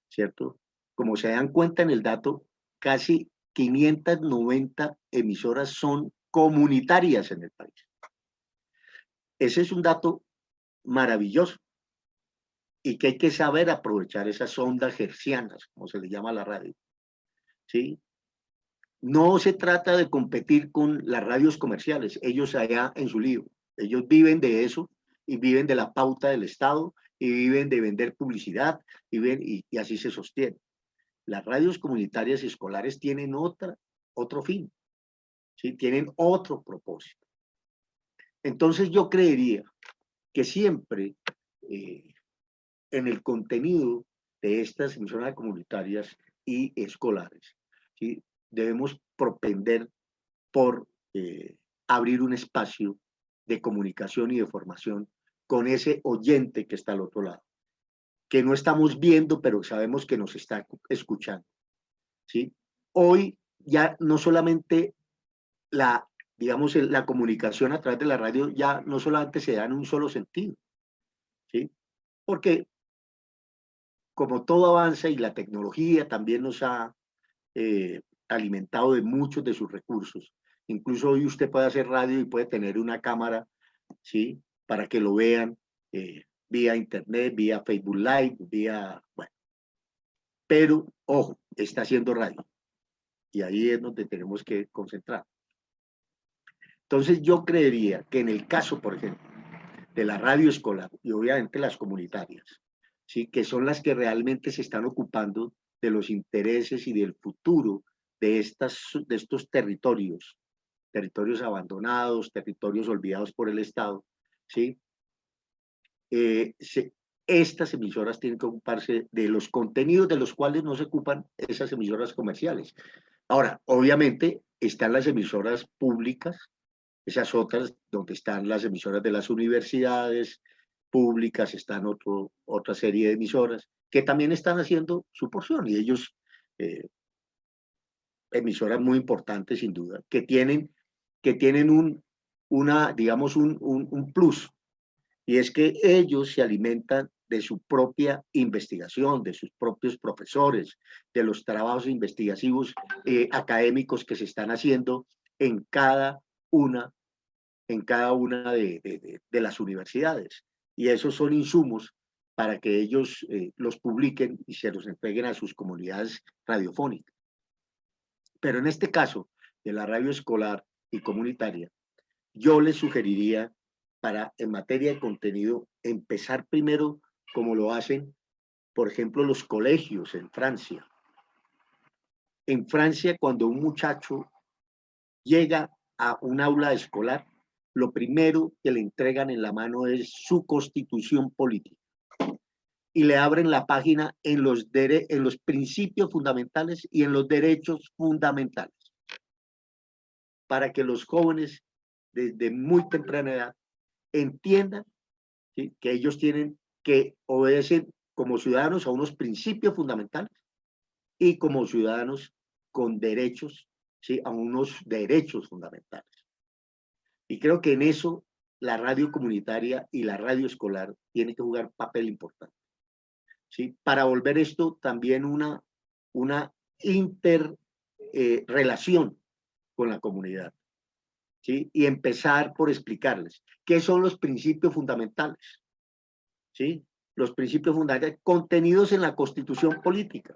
S13: ¿cierto? Como se dan cuenta en el dato, casi 590 emisoras son comunitarias en el país. Ese es un dato maravilloso y que hay que saber aprovechar esas ondas hertzianas, como se le llama a la radio, ¿sí? No se trata de competir con las radios comerciales, ellos allá en su lío, ellos viven de eso y viven de la pauta del Estado y viven de vender publicidad y así se sostiene. Las radios comunitarias y escolares tienen otro fin, ¿sí? Tienen otro propósito. Entonces yo creería que siempre en el contenido de estas emisoras comunitarias y escolares, ¿sí? Debemos propender por abrir un espacio de comunicación y de formación con ese oyente que está al otro lado, que no estamos viendo, pero sabemos que nos está escuchando, ¿sí? Hoy ya no solamente digamos, la comunicación a través de la radio ya no solamente se da en un solo sentido, ¿sí? Porque como todo avanza y la tecnología también nos ha alimentado de muchos de sus recursos. Incluso hoy usted puede hacer radio y puede tener una cámara, ¿sí? Para que lo vean vía internet, vía Facebook Live, bueno. Pero, ojo, está haciendo radio. Y ahí es donde tenemos que concentrar. Entonces yo creería que en el caso, por ejemplo, de la radio escolar y obviamente las comunitarias, ¿sí? Que son las que realmente se están ocupando de los intereses y del futuro de estos territorios abandonados, territorios olvidados por el Estado, ¿sí? Estas emisoras tienen que ocuparse de los contenidos de los cuales no se ocupan esas emisoras comerciales. Ahora, obviamente, están las emisoras públicas, esas otras donde están las emisoras de las universidades públicas, están otra serie de emisoras que también están haciendo su porción y ellos, emisoras muy importantes sin duda, que tienen digamos, un plus, y es que ellos se alimentan de su propia investigación, de sus propios profesores, de los trabajos investigativos académicos que se están haciendo en cada una de las universidades. Y esos son insumos para que ellos los publiquen y se los entreguen a sus comunidades radiofónicas. Pero en este caso, de la radio escolar y comunitaria, yo les sugeriría en materia de contenido, empezar primero como lo hacen, por ejemplo, los colegios en Francia. En Francia, cuando un muchacho llega a un aula escolar, lo primero que le entregan en la mano es su constitución política y le abren la página en los principios fundamentales y en los derechos fundamentales para que los jóvenes desde muy temprana edad entiendan, ¿sí? Que ellos tienen que obedecer como ciudadanos a unos principios fundamentales y como ciudadanos con derechos, ¿sí? A unos derechos fundamentales. Y creo que en eso la radio comunitaria y la radio escolar tienen que jugar papel importante, ¿sí? Para volver esto también una interrelación con la comunidad, ¿sí? Y empezar por explicarles qué son los principios fundamentales, ¿sí? Los principios fundamentales contenidos en la Constitución política.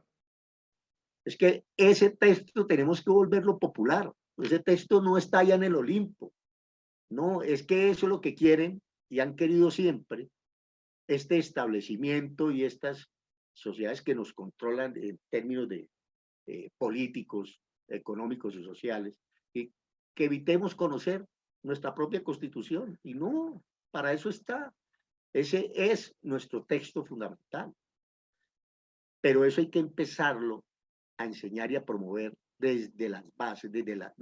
S13: Es que ese texto tenemos que volverlo popular. Ese texto no está allá en el Olimpo. No, es que eso es lo que quieren y han querido siempre este establecimiento y estas sociedades que nos controlan en términos de políticos, económicos y sociales, y que evitemos conocer nuestra propia Constitución. Y no, para eso está. Ese es nuestro texto fundamental. Pero eso hay que empezarlo a enseñar y a promover desde las bases, desde las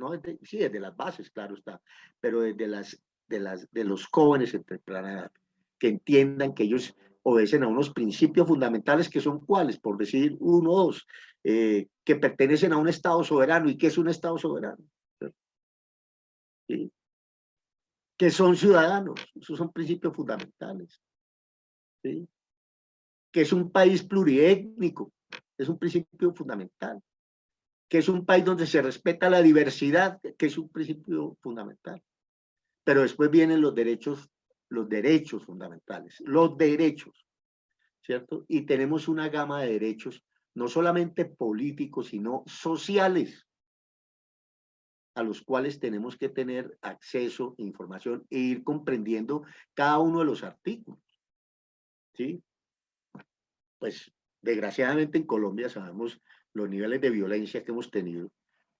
S13: bases, claro está, pero desde de los jóvenes en temprana edad, que entiendan que ellos obedecen a unos principios fundamentales que son cuáles, por decir uno o dos, que pertenecen a un Estado soberano. ¿Y qué es un Estado soberano? ¿Sí? Que son ciudadanos, esos son principios fundamentales. ¿Sí? Que es un país pluriétnico, es un principio fundamental. Que es un país donde se respeta la diversidad, que es un principio fundamental. Pero después vienen los derechos fundamentales, los derechos, ¿cierto? Y tenemos una gama de derechos, no solamente políticos, sino sociales, a los cuales tenemos que tener acceso, información e ir comprendiendo cada uno de los artículos, ¿sí? Pues, desgraciadamente en Colombia sabemos los niveles de violencia que hemos tenido,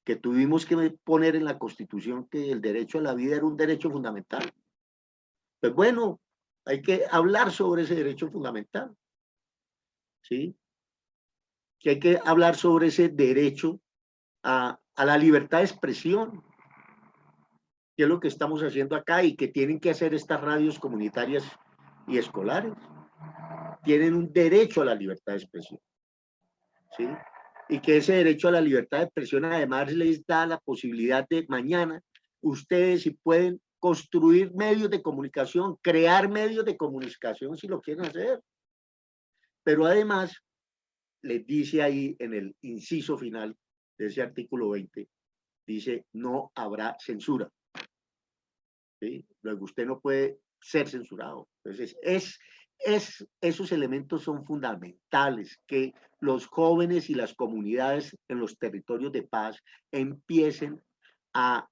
S13: que tuvimos que poner en la Constitución que el derecho a la vida era un derecho fundamental. Pues bueno, hay que hablar sobre ese derecho fundamental, ¿sí? Que hay que hablar sobre ese derecho a la libertad de expresión, que es lo que estamos haciendo acá y que tienen que hacer estas radios comunitarias y escolares. Tienen un derecho a la libertad de expresión, ¿sí? Y que ese derecho a la libertad de expresión además les da la posibilidad de mañana, ustedes si pueden construir medios de comunicación, crear medios de comunicación si lo quieren hacer. Pero además, les dice ahí en el inciso final de ese artículo 20, dice, no habrá censura. ¿Sí? Luego usted no puede ser censurado. Entonces, esos elementos son fundamentales, que los jóvenes y las comunidades en los territorios de paz empiecen a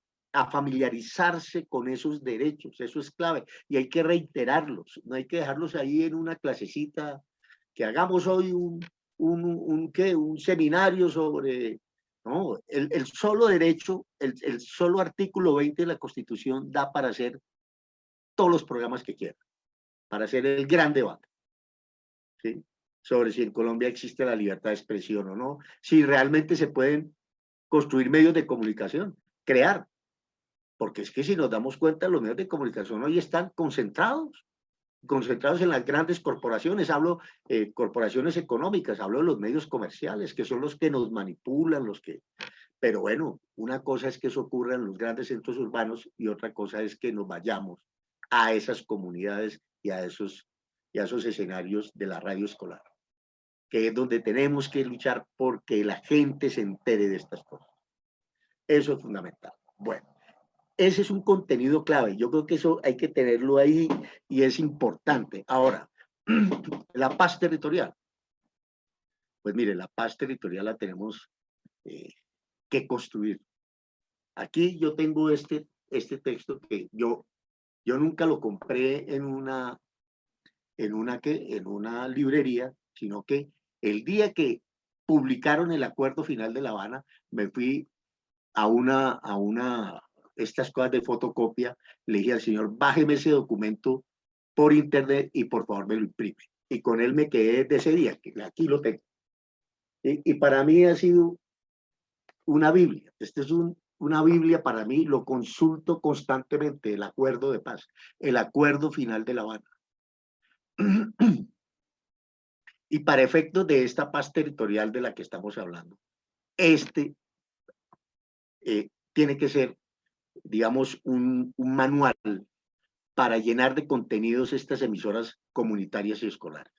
S13: familiarizarse con esos derechos. Eso es clave y hay que reiterarlos, no hay que dejarlos ahí en una clasecita, que hagamos hoy un seminario sobre... No, el solo derecho, el solo artículo 20 de la Constitución da para hacer todos los programas que quieran, para hacer el gran debate, ¿sí? Sobre si en Colombia existe la libertad de expresión o no, si realmente se pueden construir medios de comunicación, crear, porque es que si nos damos cuenta, los medios de comunicación hoy están concentrados en las grandes corporaciones, hablo corporaciones económicas, hablo de los medios comerciales, que son los que nos manipulan, pero bueno, una cosa es que eso ocurra en los grandes centros urbanos y otra cosa es que nos vayamos a esas comunidades y a esos escenarios de la radio escolar, que es donde tenemos que luchar porque la gente se entere de estas cosas. Eso es fundamental. Bueno. Ese es un contenido clave. Yo creo que eso hay que tenerlo ahí y es importante. Ahora, la paz territorial. Pues mire, la paz territorial la tenemos que construir. Aquí yo tengo este texto que yo nunca lo compré en una librería, sino que el día que publicaron el acuerdo final de La Habana, me fui a estas cosas de fotocopia, le dije al señor, bájeme ese documento por internet y por favor me lo imprime. Y con él me quedé de ese día, que aquí lo tengo. Y para mí ha sido una Biblia. Este es una Biblia para mí, lo consulto constantemente, el acuerdo de paz, el acuerdo final de La Habana. Y para efectos de esta paz territorial de la que estamos hablando, tiene que ser, digamos, un manual para llenar de contenidos estas emisoras comunitarias y escolares,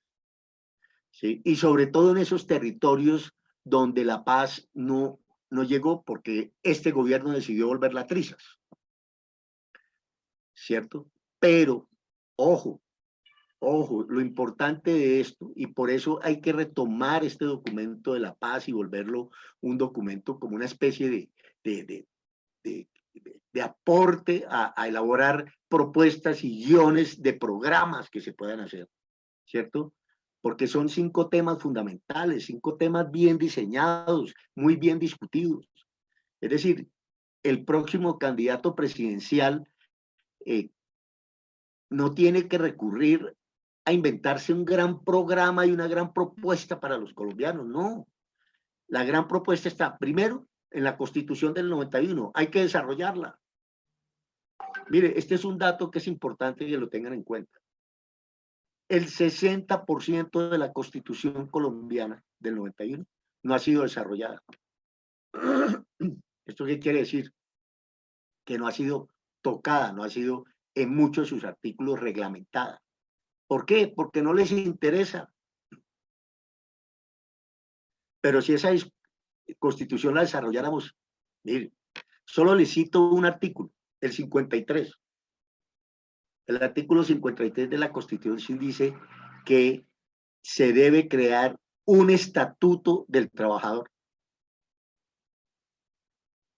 S13: ¿sí? Y sobre todo en esos territorios donde la paz no llegó porque este gobierno decidió volverla trizas, ¿cierto? Pero, ojo, lo importante de esto, y por eso hay que retomar este documento de la paz y volverlo un documento como una especie de aporte a elaborar propuestas y guiones de programas que se puedan hacer, ¿cierto? Porque son 5 temas fundamentales, 5 temas bien diseñados, muy bien discutidos. Es decir, el próximo candidato presidencial no tiene que recurrir a inventarse un gran programa y una gran propuesta para los colombianos, no. La gran propuesta está, primero, en la Constitución del 91, hay que desarrollarla. Mire, este es un dato que es importante que lo tengan en cuenta. El 60% de la Constitución colombiana del 91 no ha sido desarrollada. ¿Esto qué quiere decir? Que no ha sido tocada, no ha sido en muchos de sus artículos reglamentada. ¿Por qué? Porque no les interesa. Pero si esa Constitución la desarrolláramos, mire, solo les cito un artículo, el 53. El artículo 53 de la Constitución dice que se debe crear un estatuto del trabajador.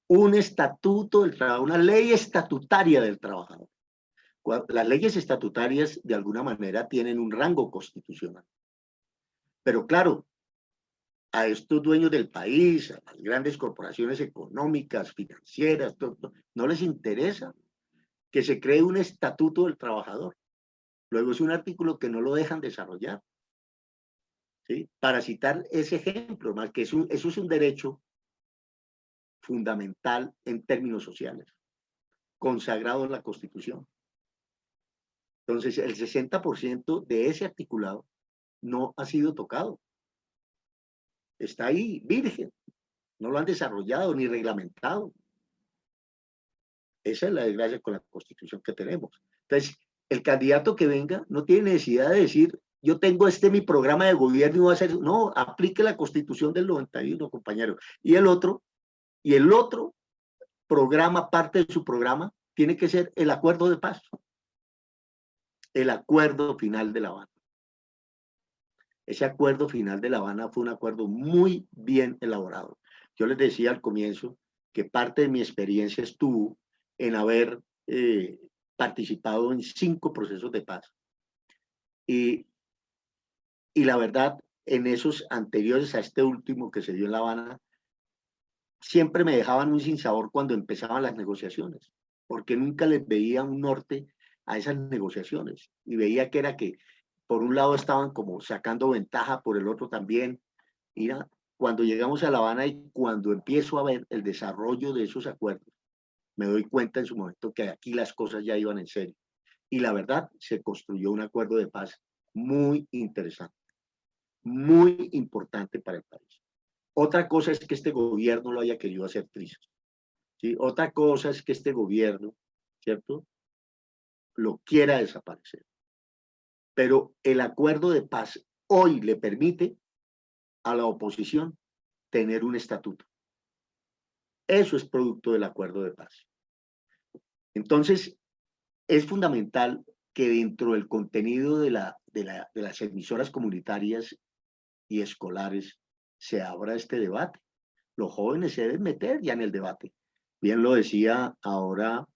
S13: Un estatuto del trabajador, una ley estatutaria del trabajador. Las leyes estatutarias de alguna manera tienen un rango constitucional. Pero claro, a estos dueños del país, a las grandes corporaciones económicas, financieras, no les interesa que se cree un estatuto del trabajador. Luego es un artículo que no lo dejan desarrollar. ¿Sí? Para citar ese ejemplo, más que eso es un derecho fundamental en términos sociales, consagrado en la Constitución. Entonces, el 60% de ese articulado no ha sido tocado. Está ahí, virgen. No lo han desarrollado ni reglamentado. Esa es la desgracia con la Constitución que tenemos. Entonces, el candidato que venga no tiene necesidad de decir, yo tengo mi programa de gobierno y voy a hacer... No, aplique la Constitución del 91, compañero. Y el otro programa, parte de su programa, tiene que ser el acuerdo de paz. El acuerdo final de La Habana. Ese acuerdo final de La Habana fue un acuerdo muy bien elaborado. Yo les decía al comienzo que parte de mi experiencia estuvo en haber participado en 5 procesos de paz. Y la verdad, en esos anteriores a este último que se dio en La Habana, siempre me dejaban un sinsabor cuando empezaban las negociaciones, porque nunca les veía un norte a esas negociaciones. Y veía que era que por un lado estaban como sacando ventaja, por el otro también. Mira, cuando llegamos a La Habana y cuando empiezo a ver el desarrollo de esos acuerdos, me doy cuenta en su momento que aquí las cosas ya iban en serio. Y la verdad, se construyó un acuerdo de paz muy interesante, muy importante para el país. Otra cosa es que este gobierno lo haya querido hacer triste. ¿Sí? Otra cosa es que este gobierno, ¿cierto?, lo quiera desaparecer. Pero el acuerdo de paz hoy le permite a la oposición tener un estatuto. Eso es producto del acuerdo de paz. Entonces, es fundamental que dentro del contenido de las emisoras comunitarias y escolares se abra este debate. Los jóvenes se deben meter ya en el debate. Bien lo decía ahora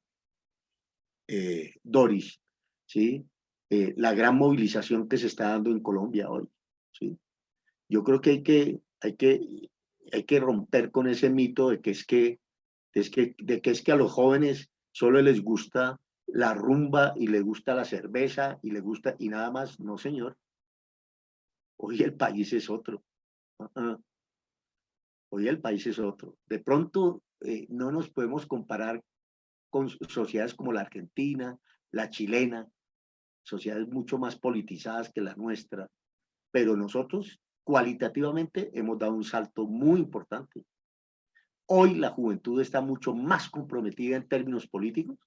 S13: Doris, ¿sí? La gran movilización que se está dando en Colombia hoy, ¿sí? Yo creo que hay que romper con ese mito de que es que a los jóvenes solo les gusta la rumba y les gusta la cerveza y les gusta y nada más. No, señor. Hoy el país es otro. Hoy el país es otro. De pronto no nos podemos comparar con sociedades como la argentina, la chilena, sociedades mucho más politizadas que la nuestra, pero nosotros cualitativamente hemos dado un salto muy importante. Hoy la juventud está mucho más comprometida en términos políticos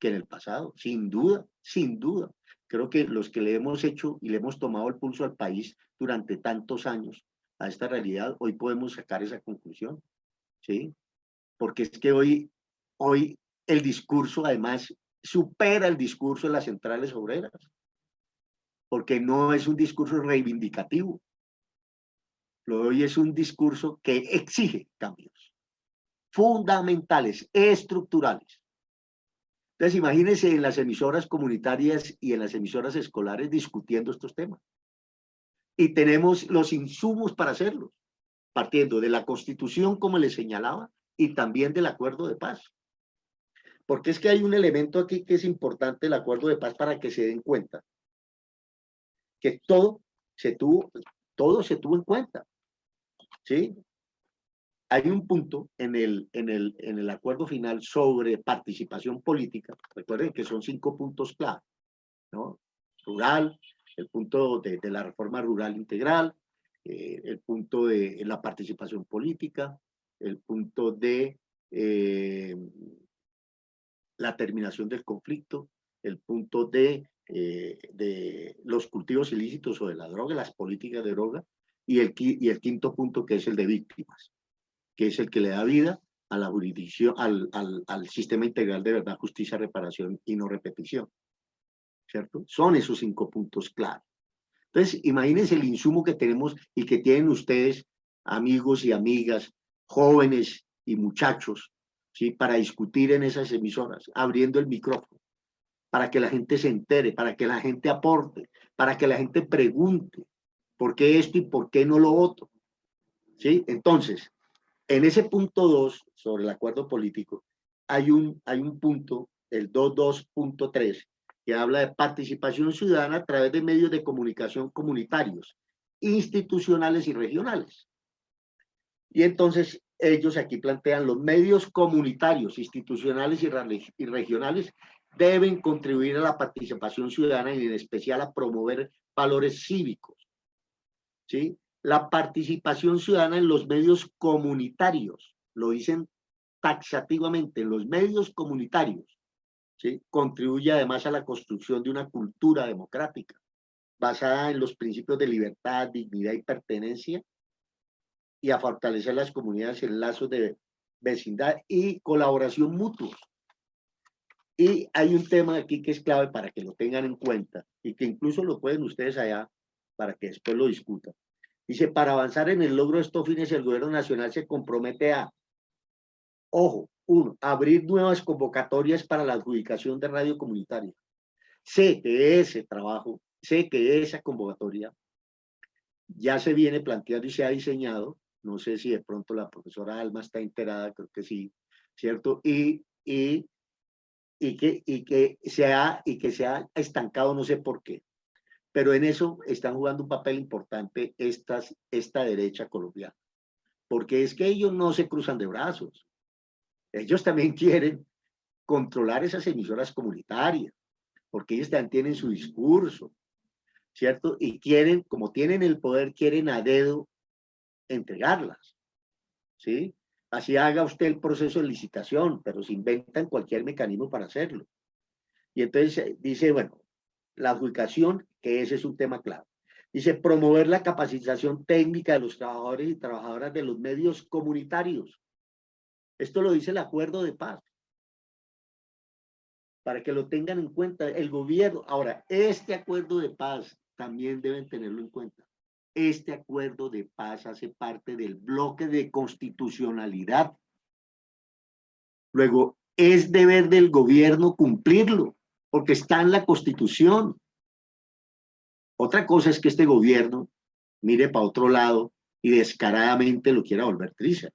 S13: que en el pasado, sin duda, sin duda. Creo que los que le hemos hecho y le hemos tomado el pulso al país durante tantos años a esta realidad, hoy podemos sacar esa conclusión, ¿sí? Porque es que hoy el discurso además supera el discurso de las centrales obreras, porque no es un discurso reivindicativo, lo de hoy es un discurso que exige cambios fundamentales, estructurales. Entonces imagínense en las emisoras comunitarias y en las emisoras escolares discutiendo estos temas. Y tenemos los insumos para hacerlo, partiendo de la Constitución, como les señalaba, y también del acuerdo de paz. Porque es que hay un elemento aquí que es importante, el acuerdo de paz, para que se den cuenta. Que todo se tuvo en cuenta. ¿Sí? Hay un punto en el acuerdo final sobre participación política. Recuerden que son 5 puntos clave, ¿no? Rural, el punto de la reforma rural integral, el punto de la participación política, el punto de la terminación del conflicto, el punto de los cultivos ilícitos o de la droga, las políticas de droga, y el 5.º punto, que es el de víctimas, que es el que le da vida a la jurisdicción, al sistema integral de verdad, justicia, reparación y no repetición, ¿cierto? Son esos 5 puntos clave. Entonces, imagínense el insumo que tenemos y que tienen ustedes, amigos y amigas, jóvenes y muchachos, ¿sí? Para discutir en esas emisoras, abriendo el micrófono, para que la gente se entere, para que la gente aporte, para que la gente pregunte, ¿por qué esto y por qué no lo otro? ¿sí? Entonces, en ese punto 2, sobre el acuerdo político, hay un punto, el 2.2.3, que habla de participación ciudadana a través de medios de comunicación comunitarios, institucionales y regionales. Y entonces ellos aquí plantean los medios comunitarios, institucionales y regionales deben contribuir a la participación ciudadana y en especial a promover valores cívicos, ¿sí? La participación ciudadana en los medios comunitarios, lo dicen taxativamente, en los medios comunitarios, ¿sí? Contribuye además a la construcción de una cultura democrática basada en los principios de libertad, dignidad y pertenencia, y a fortalecer las comunidades en lazos de vecindad y colaboración mutua. Y hay un tema aquí que es clave para que lo tengan en cuenta y que incluso lo pueden ustedes allá para que después lo discutan. Dice, para avanzar en el logro de estos fines, el gobierno nacional se compromete a, ojo, 1, abrir nuevas convocatorias para la adjudicación de radio comunitaria. Sé que ese trabajo, sé que esa convocatoria ya se viene planteando y se ha diseñado. No sé si de pronto la profesora Alma está enterada, creo que sí, ¿cierto? Y que se ha estancado, no sé por qué. Pero en eso están jugando un papel importante esta derecha colombiana. Porque es que ellos no se cruzan de brazos. Ellos también quieren controlar esas emisoras comunitarias, porque ellos también tienen su discurso, ¿cierto? Y quieren, como tienen el poder, quieren a dedo entregarlas, ¿sí? Así haga usted el proceso de licitación, pero se inventan cualquier mecanismo para hacerlo. Y entonces dice, bueno, la adjudicación, que ese es un tema clave. Dice, promover la capacitación técnica de los trabajadores y trabajadoras de los medios comunitarios. Esto lo dice el acuerdo de paz. Para que lo tengan en cuenta el gobierno. Ahora, este acuerdo de paz también deben tenerlo en cuenta. Este acuerdo de paz hace parte del bloque de constitucionalidad. Luego, es deber del gobierno cumplirlo, porque está en la Constitución. Otra cosa es que este gobierno mire para otro lado y descaradamente lo quiera volver trizas.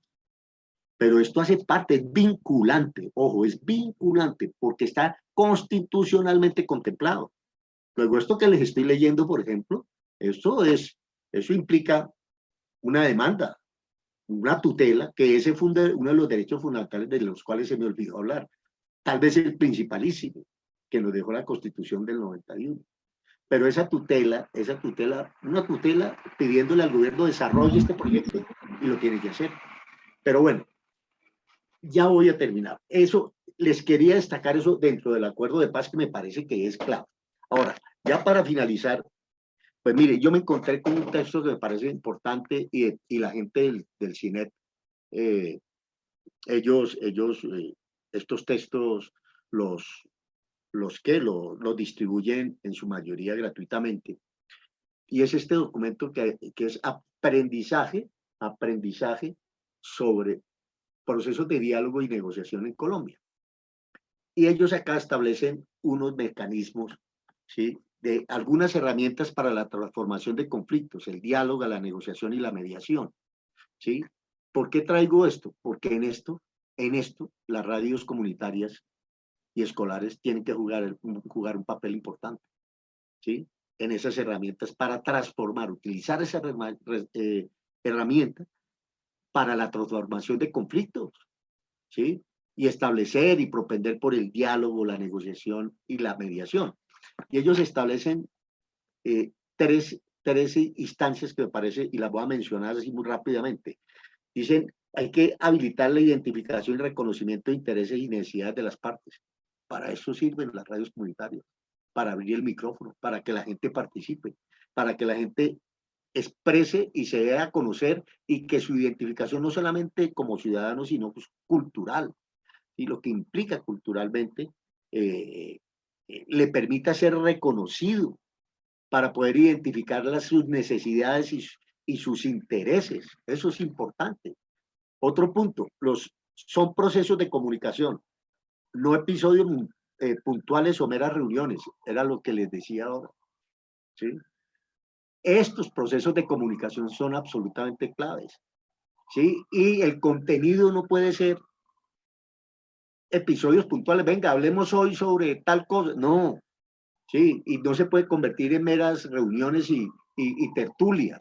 S13: Pero esto hace parte, es vinculante, ojo, es vinculante, porque está constitucionalmente contemplado. Luego, esto que les estoy leyendo, por ejemplo, eso implica una demanda, una tutela, que ese fue uno de los derechos fundamentales de los cuales se me olvidó hablar. Tal vez el principalísimo, que nos dejó la Constitución del 91. Pero esa tutela, una tutela pidiéndole al gobierno desarrolle este proyecto y lo tiene que hacer. Pero bueno, ya voy a terminar. Eso, les quería destacar eso dentro del acuerdo de paz que me parece que es clave. Ahora, ya para finalizar, pues mire, yo me encontré con un texto que me parece importante y la gente del CINET, estos textos los distribuyen en su mayoría gratuitamente. Y es este documento que es aprendizaje sobre procesos de diálogo y negociación en Colombia. Y ellos acá establecen unos mecanismos, ¿sí?, de algunas herramientas para la transformación de conflictos, el diálogo, la negociación y la mediación, ¿sí? ¿Por qué traigo esto? Porque en esto, las radios comunitarias y escolares tienen que jugar un papel importante, ¿sí? En esas herramientas para transformar, utilizar esa herramienta para la transformación de conflictos, ¿sí? Y establecer y propender por el diálogo, la negociación y la mediación. Y ellos establecen tres instancias que me parece, y las voy a mencionar así muy rápidamente. Dicen, hay que habilitar la identificación y reconocimiento de intereses y necesidades de las partes. Para eso sirven las radios comunitarias, para abrir el micrófono, para que la gente participe, para que la gente exprese y se dé a conocer y que su identificación no solamente como ciudadano, sino pues, cultural, y lo que implica culturalmente le permita ser reconocido para poder identificar sus necesidades y sus intereses. Eso es importante. Otro punto, son procesos de comunicación, no episodios puntuales o meras reuniones, era lo que les decía ahora, ¿sí? Estos procesos de comunicación son absolutamente claves. ¿sí? Y el contenido no puede ser episodios puntuales, venga, hablemos hoy sobre tal cosa, no, ¿sí? Y no se puede convertir en meras reuniones y tertulias,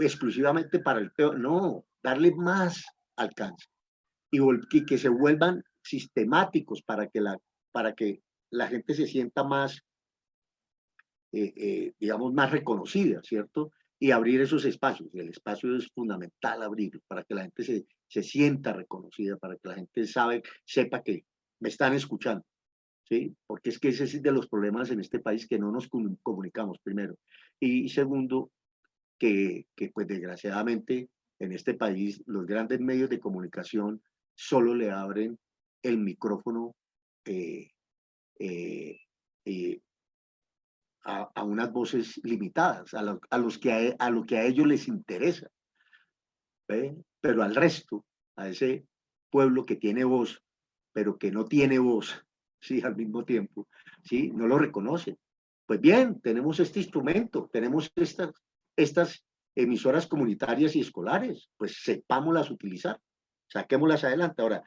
S13: exclusivamente para el tema, no, darle más alcance y que se vuelvan sistemáticos para que la gente se sienta más, digamos, más reconocida, ¿cierto? Y abrir esos espacios. Y el espacio es fundamental abrirlo para que la gente se sienta reconocida, para que la gente sepa que me están escuchando, ¿sí? Porque es que ese es de los problemas en este país, que no nos comunicamos, primero. Y segundo, que pues desgraciadamente en este país los grandes medios de comunicación solo le abren el micrófono eh, eh, eh, a unas voces limitadas, a lo que a ellos les interesa, ¿ve? Pero al resto, a ese pueblo que tiene voz, pero que no tiene voz, ¿sí? Al mismo tiempo, ¿sí? No lo reconocen. Pues bien, tenemos este instrumento, tenemos estas emisoras comunitarias y escolares, pues sepámoslas utilizar, saquémoslas adelante. Ahora,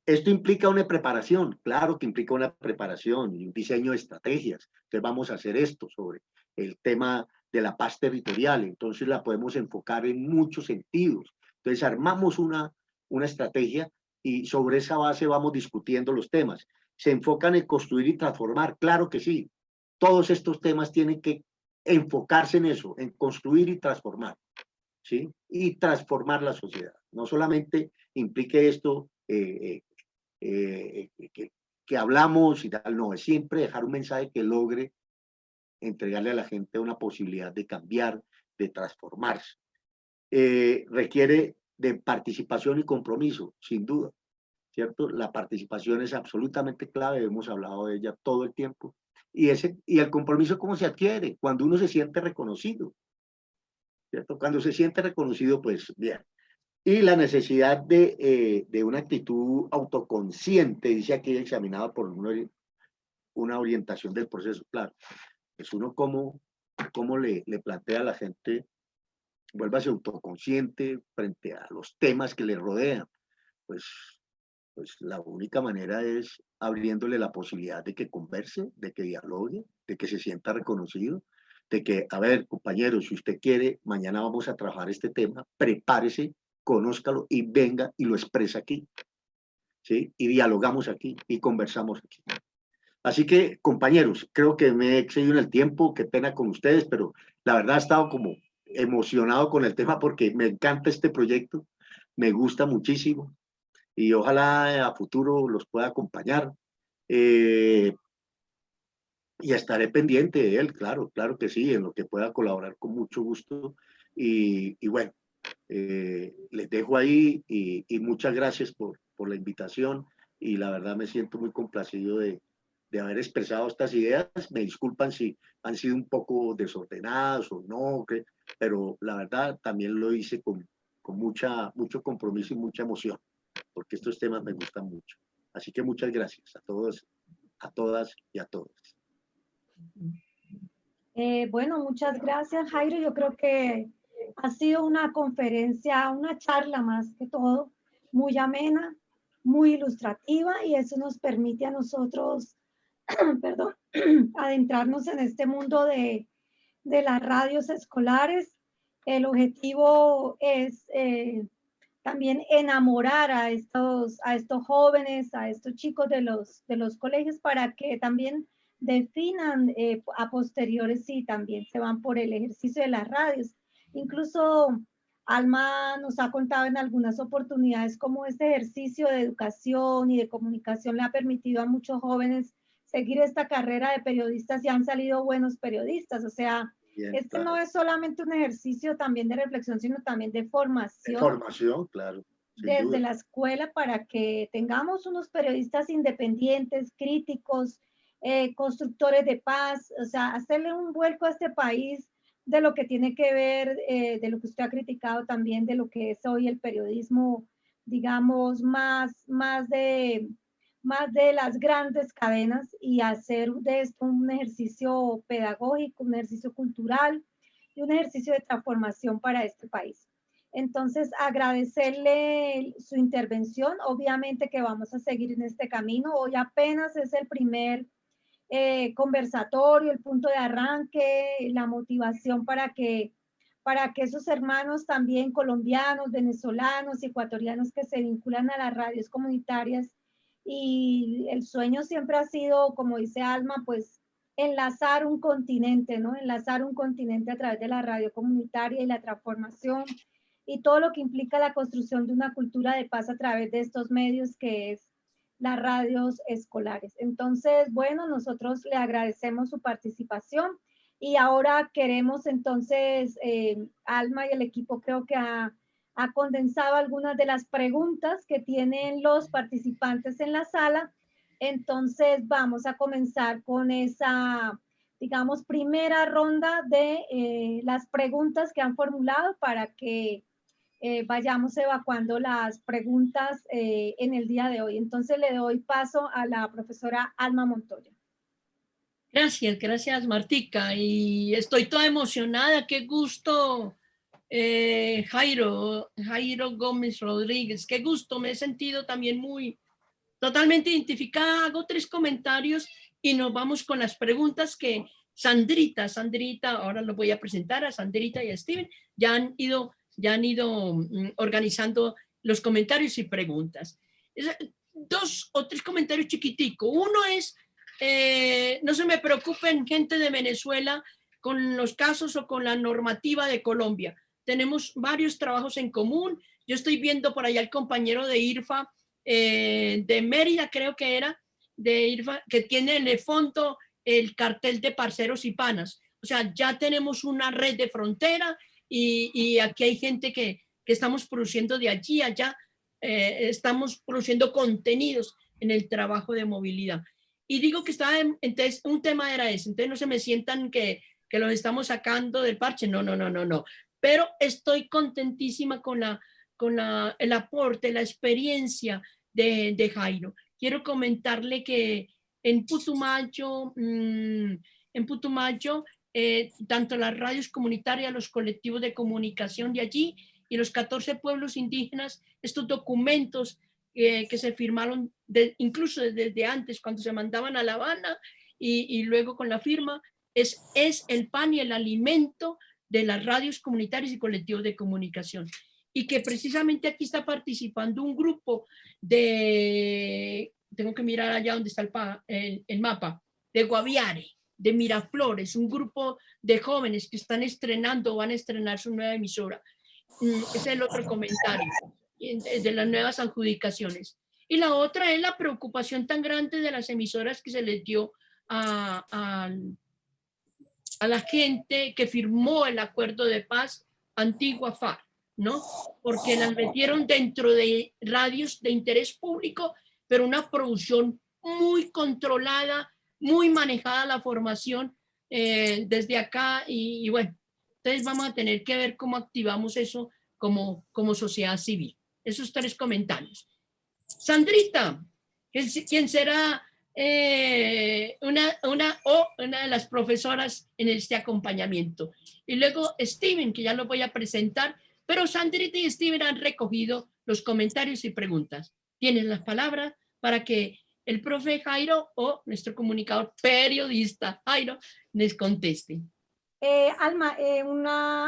S13: esto implica una preparación, claro que implica una preparación y un diseño de estrategias. Entonces vamos a hacer esto sobre el tema de la paz territorial, entonces la podemos enfocar en muchos sentidos. Entonces armamos una estrategia y sobre esa base vamos discutiendo los temas. ¿Se enfocan en construir y transformar? Claro que sí. Todos estos temas tienen que enfocarse en eso, en construir y transformar, ¿sí? Y transformar la sociedad. No solamente implique esto que hablamos y tal, no, es siempre dejar un mensaje que logre entregarle a la gente una posibilidad de cambiar, de transformarse. Requiere de participación y compromiso, sin duda, ¿cierto? La participación es absolutamente clave, hemos hablado de ella todo el tiempo, y el compromiso, ¿cómo se adquiere? Cuando uno se siente reconocido, ¿cierto? Cuando se siente reconocido, pues bien. Y la necesidad de una actitud autoconsciente, dice aquí, examinada por una orientación del proceso, claro. Es uno cómo le plantea a la gente, vuélvase autoconsciente frente a los temas que le rodean. Pues la única manera es abriéndole la posibilidad de que converse, de que dialogue, de que se sienta reconocido, de que, a ver, compañeros, si usted quiere, mañana vamos a trabajar este tema, prepárese, conózcalo y venga y lo expresa aquí, ¿sí? Y dialogamos aquí y conversamos aquí. Así que, compañeros, creo que me he excedido en el tiempo, qué pena con ustedes, pero la verdad he estado como emocionado con el tema porque me encanta este proyecto, me gusta muchísimo y ojalá a futuro los pueda acompañar. Y estaré pendiente de él, claro, claro que sí, en lo que pueda colaborar con mucho gusto. Y bueno, les dejo ahí y muchas gracias por la invitación y la verdad me siento muy complacido de haber expresado estas ideas. Me disculpan si han sido un poco desordenadas o no, pero la verdad también lo hice con mucho compromiso y mucha emoción, porque estos temas me gustan mucho. Así que muchas gracias a todos, a todas y a todos.
S3: Bueno, muchas gracias, Jairo. Yo creo que ha sido una conferencia, una charla más que todo, muy amena, muy ilustrativa y eso nos permite a nosotros, perdón, adentrarnos en este mundo de las radios escolares. El objetivo es también enamorar a estos jóvenes, a estos chicos de los colegios para que también definan a posteriores si también se van por el ejercicio de las radios. Incluso Alma nos ha contado en algunas oportunidades cómo este ejercicio de educación y de comunicación le ha permitido a muchos jóvenes seguir esta carrera de periodistas y han salido buenos periodistas. O sea,
S13: bien,
S3: este
S13: claro.
S3: no es solamente un ejercicio también de reflexión, sino también de formación.
S13: De formación, claro.
S3: Desde
S13: duda.
S3: la escuela para que tengamos unos periodistas independientes, críticos, constructores de paz, o sea, hacerle un vuelco a este país de lo que tiene que ver, de lo que usted ha criticado también, de lo que es hoy el periodismo, digamos, más de las grandes cadenas y hacer de esto un ejercicio pedagógico, un ejercicio cultural y un ejercicio de transformación para este país. Entonces, agradecerle su intervención. Obviamente que vamos a seguir en este camino. Hoy apenas es el primer conversatorio, el punto de arranque, la motivación para que esos hermanos también colombianos, venezolanos, ecuatorianos que se vinculan a las radios comunitarias, y el sueño siempre ha sido, como dice Alma, pues enlazar un continente, ¿no? Enlazar un continente a través de la radio comunitaria y la transformación y todo lo que implica la construcción de una cultura de paz a través de estos medios que es las radios escolares. Entonces, bueno, nosotros le agradecemos su participación y ahora queremos entonces, Alma y el equipo creo que ha condensado algunas de las preguntas que tienen los participantes en la sala. Entonces vamos a comenzar con esa, digamos, primera ronda de las preguntas que han formulado para que vayamos evacuando las preguntas en el día de hoy. Entonces le doy paso a la profesora Alma Montoya.
S2: Gracias Martica, y estoy toda emocionada, qué gusto, Jairo Gómez Rodríguez, qué gusto, me he sentido también totalmente identificada. Hago 3 comentarios y nos vamos con las preguntas que Sandrita, ahora lo voy a presentar a Sandrita y a Steven, ya han ido organizando los comentarios y preguntas. 2 o 3 comentarios chiquiticos. Uno es, no se me preocupen, gente de Venezuela, con los casos o con la normativa de Colombia. Tenemos varios trabajos en común. Yo estoy viendo por allá el compañero de IRFA, de Mérida, creo que era, de IRFA, que tiene en el fondo el cartel de parceros y panas. O sea, ya tenemos una red de frontera y aquí hay gente que estamos produciendo de allí a allá, estamos produciendo contenidos en el trabajo de movilidad. Y digo que entonces un tema era ese, entonces no se me sientan que los estamos sacando del parche, no. Pero estoy contentísima con el aporte, la experiencia de Jairo. Quiero comentarle que en Putumayo, tanto las radios comunitarias, los colectivos de comunicación de allí y los 14 pueblos indígenas, estos documentos que se firmaron incluso desde antes, cuando se mandaban a La Habana y luego con la firma, es el pan y el alimento de las radios comunitarias y colectivos de comunicación. Y que precisamente aquí está participando un grupo tengo que mirar allá donde está el mapa, de Guaviare, de Miraflores, un grupo de jóvenes que están van a estrenar su nueva emisora. Ese es el otro comentario de las nuevas adjudicaciones. Y la otra es la preocupación tan grande de las emisoras que se les dio a la gente que firmó el acuerdo de paz Antigua FARC, ¿no? Porque las metieron dentro de radios de interés público, pero una producción muy controlada, muy manejada la formación desde acá y bueno, entonces vamos a tener que ver cómo activamos eso como sociedad civil. Esos 3 comentarios. Sandrita, quien será una de las profesoras en este acompañamiento. Y luego Steven, que ya lo voy a presentar, pero Sandrita y Steven han recogido los comentarios y preguntas. Tienen las palabras para que el profe Jairo o nuestro comunicador periodista Jairo les conteste.
S3: Alma,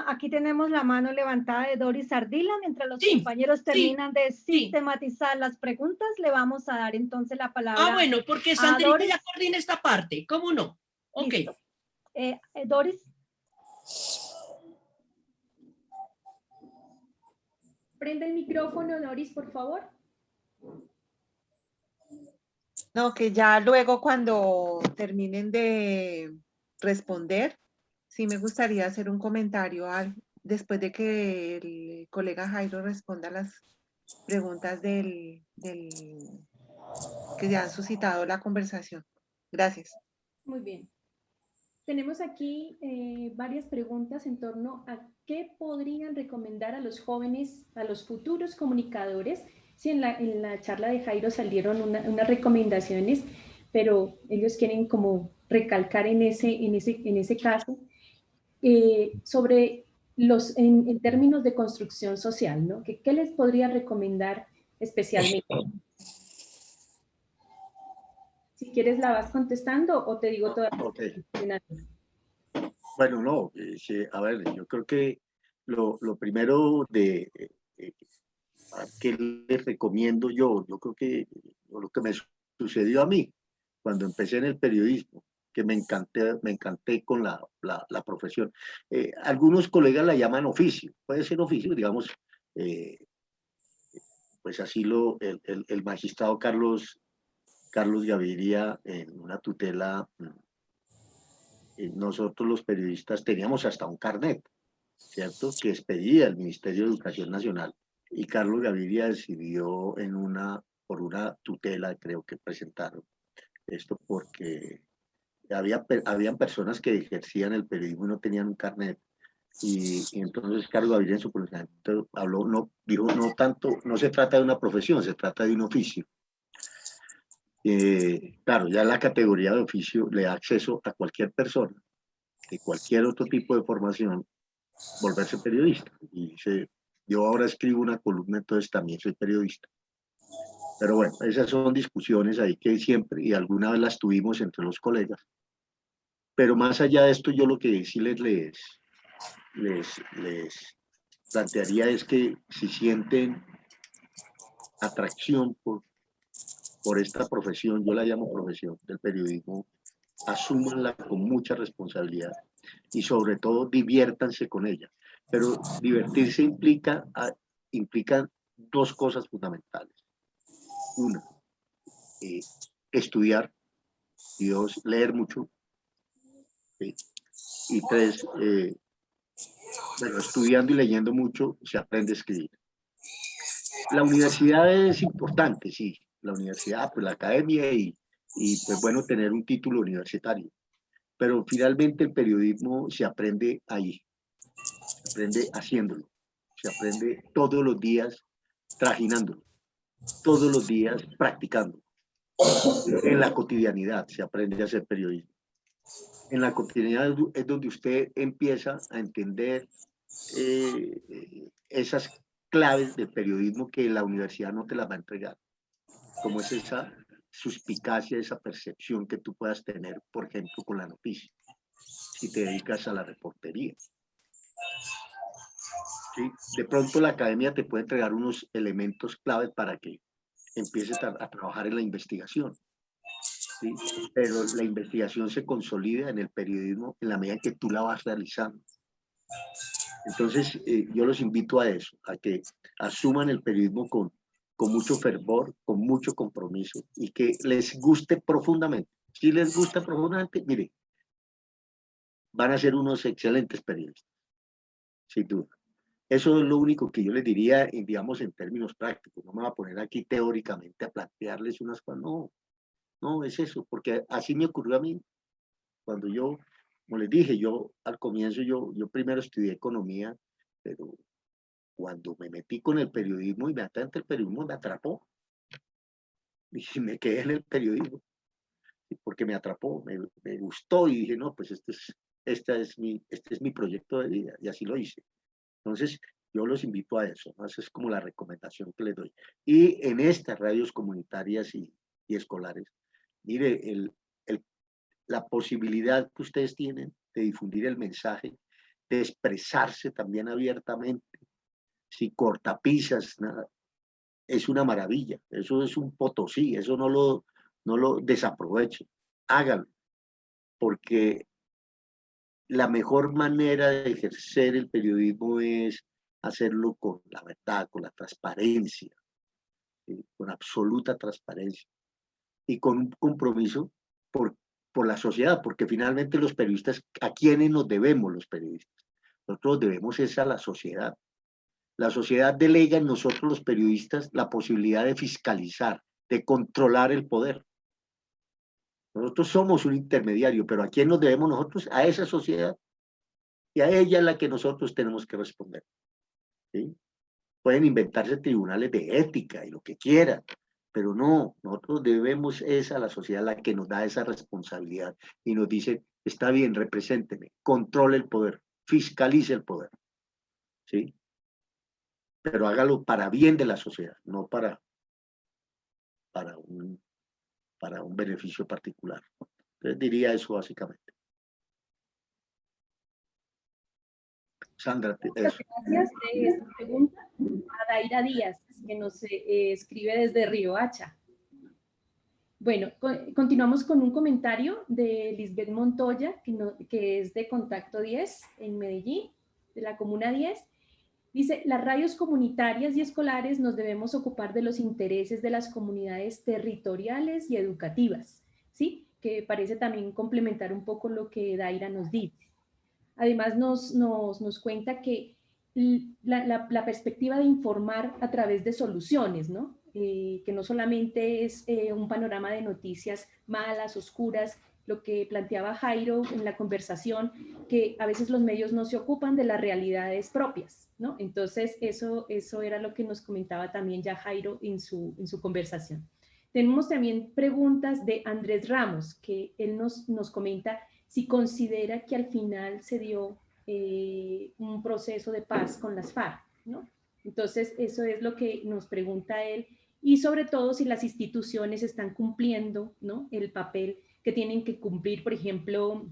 S3: aquí tenemos la mano levantada de Doris Ardila. Mientras los compañeros terminan de sistematizar las preguntas, le vamos a dar entonces la palabra.
S2: Bueno, porque Sandrita ya coordina esta parte, ¿cómo no? Ok.
S3: Doris.
S14: Prende el micrófono, Doris, por favor.
S1: No, que ya luego cuando terminen de responder, sí me gustaría hacer un comentario después de que el colega Jairo responda las preguntas que ya han suscitado la conversación. Gracias.
S14: Muy bien. Tenemos aquí varias preguntas en torno a qué podrían recomendar a los jóvenes, a los futuros comunicadores. Sí, en la charla de Jairo salieron unas recomendaciones, pero ellos quieren como recalcar en ese caso sobre en términos de construcción social, ¿no? ¿Qué les podría recomendar especialmente? Si quieres la vas contestando o te digo todas.
S13: Okay. Bueno, no, a ver, yo creo que lo primero que les recomiendo yo creo que lo que me sucedió a mí cuando empecé en el periodismo, que me encanté con la profesión. Algunos colegas la llaman oficio, puede ser oficio, digamos, pues así el magistrado Carlos Gaviria en una tutela, nosotros los periodistas teníamos hasta un carnet, ¿cierto? Que expedía el Ministerio de Educación Nacional. Y Carlos Gaviria decidió por una tutela, creo que presentaron esto porque habían personas que ejercían el periodismo y no tenían un carnet. Y entonces Carlos Gaviria en su pronunciamiento dijo, no se trata de una profesión, se trata de un oficio. Claro, ya la categoría de oficio le da acceso a cualquier persona de cualquier otro tipo de formación volverse periodista. Y yo ahora escribo una columna, entonces también soy periodista. Pero bueno, esas son discusiones ahí que siempre, y alguna vez las tuvimos entre los colegas. Pero más allá de esto, yo lo que sí les plantearía es que si sienten atracción por esta profesión, yo la llamo profesión del periodismo, asúmanla con mucha responsabilidad y sobre todo diviértanse con ella. Pero divertirse implica dos cosas fundamentales. Una, estudiar, y dos, leer mucho. ¿Sí? Y tres, bueno, estudiando y leyendo mucho se aprende a escribir. La universidad es importante, sí, la universidad, pues la academia y pues bueno, tener un título universitario. Pero finalmente el periodismo se aprende ahí, se aprende haciéndolo, se aprende todos los días trajinándolo, todos los días practicando. En la cotidianidad se aprende a hacer periodismo. En la cotidianidad es donde usted empieza a entender esas claves del periodismo que la universidad no te las va a entregar, como es esa suspicacia, esa percepción que tú puedas tener, por ejemplo, con la noticia, si te dedicas a la reportería. ¿Sí? De pronto la academia te puede entregar unos elementos claves para que empieces a trabajar en la investigación. ¿Sí? Pero la investigación se consolida en el periodismo en la medida en que tú la vas realizando. Entonces, yo los invito a eso, a que asuman el periodismo con mucho fervor, con mucho compromiso y que les guste profundamente. Si les gusta profundamente, mire, van a ser unos excelentes periodistas, sin duda. Eso es lo único que yo les diría, digamos, en términos prácticos. No me voy a poner aquí teóricamente a plantearles unas cosas, no, es eso, porque así me ocurrió a mí. Cuando yo, como les dije, yo al comienzo, yo primero estudié economía, pero cuando me metí con el periodismo, inmediatamente el periodismo me atrapó. Y me quedé en el periodismo, porque me atrapó, me gustó y dije, no, pues este es mi proyecto de vida, y así lo hice. Entonces, yo los invito a eso, ¿no? Esa es como la recomendación que les doy. Y en estas radios comunitarias y escolares, mire, la posibilidad que ustedes tienen de difundir el mensaje, de expresarse también abiertamente, sin cortapisas, nada, es una maravilla, eso es un potosí, eso no lo desaprovechen, háganlo, porque la mejor manera de ejercer el periodismo es hacerlo con la verdad, con la transparencia, ¿sí? Con absoluta transparencia y con un compromiso por la sociedad, porque finalmente los periodistas, ¿a quiénes nos debemos los periodistas? Nosotros debemos es a la sociedad. La sociedad delega en nosotros los periodistas la posibilidad de fiscalizar, de controlar el poder. Nosotros somos un intermediario, pero ¿a quién nos debemos nosotros? A esa sociedad. Y a ella es la que nosotros tenemos que responder. ¿Sí? Pueden inventarse tribunales de ética y lo que quieran, pero no, nosotros debemos es a la sociedad la que nos da esa responsabilidad y nos dice, está bien, represénteme, controle el poder, fiscalice el poder. ¿sí? Pero hágalo para bien de la sociedad, no para un beneficio particular. Entonces diría eso básicamente. Sandra,
S14: Muchas gracias de esta pregunta a Daira Díaz, que nos escribe desde Riohacha. Bueno, continuamos con un comentario de Lisbeth Montoya, que es de Contacto 10 en Medellín, de la Comuna 10. Dice, las radios comunitarias y escolares nos debemos ocupar de los intereses de las comunidades territoriales y educativas, ¿sí? Que parece también complementar un poco lo que Daira nos dice. Además nos cuenta que la perspectiva de informar a través de soluciones, ¿no? Que no solamente es un panorama de noticias malas, oscuras, lo que planteaba Jairo en la conversación, que a veces los medios no se ocupan de las realidades propias, ¿no? Entonces eso era lo que nos comentaba también ya Jairo en su conversación. Tenemos también preguntas de Andrés Ramos, que él nos comenta si considera que al final se dio un proceso de paz con las FARC, ¿no? Entonces, eso es lo que nos pregunta él, y sobre todo si las instituciones están cumpliendo, ¿no?, el papel que tienen que cumplir. Por ejemplo,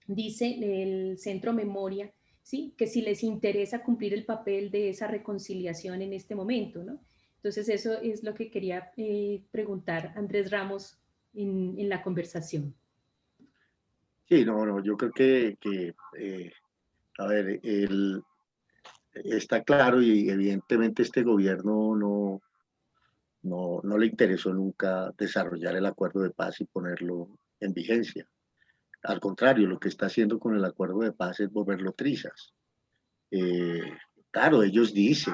S14: dice el Centro Memoria, ¿sí?, que si les interesa cumplir el papel de esa reconciliación en este momento, ¿no? Entonces, eso es lo que quería preguntar Andrés Ramos en la conversación.
S13: Sí, no, yo creo que a ver, está claro y evidentemente este gobierno no le interesó nunca desarrollar el acuerdo de paz y ponerlo en vigencia. Al contrario, lo que está haciendo con el acuerdo de paz es volverlo trizas. Claro, ellos dicen,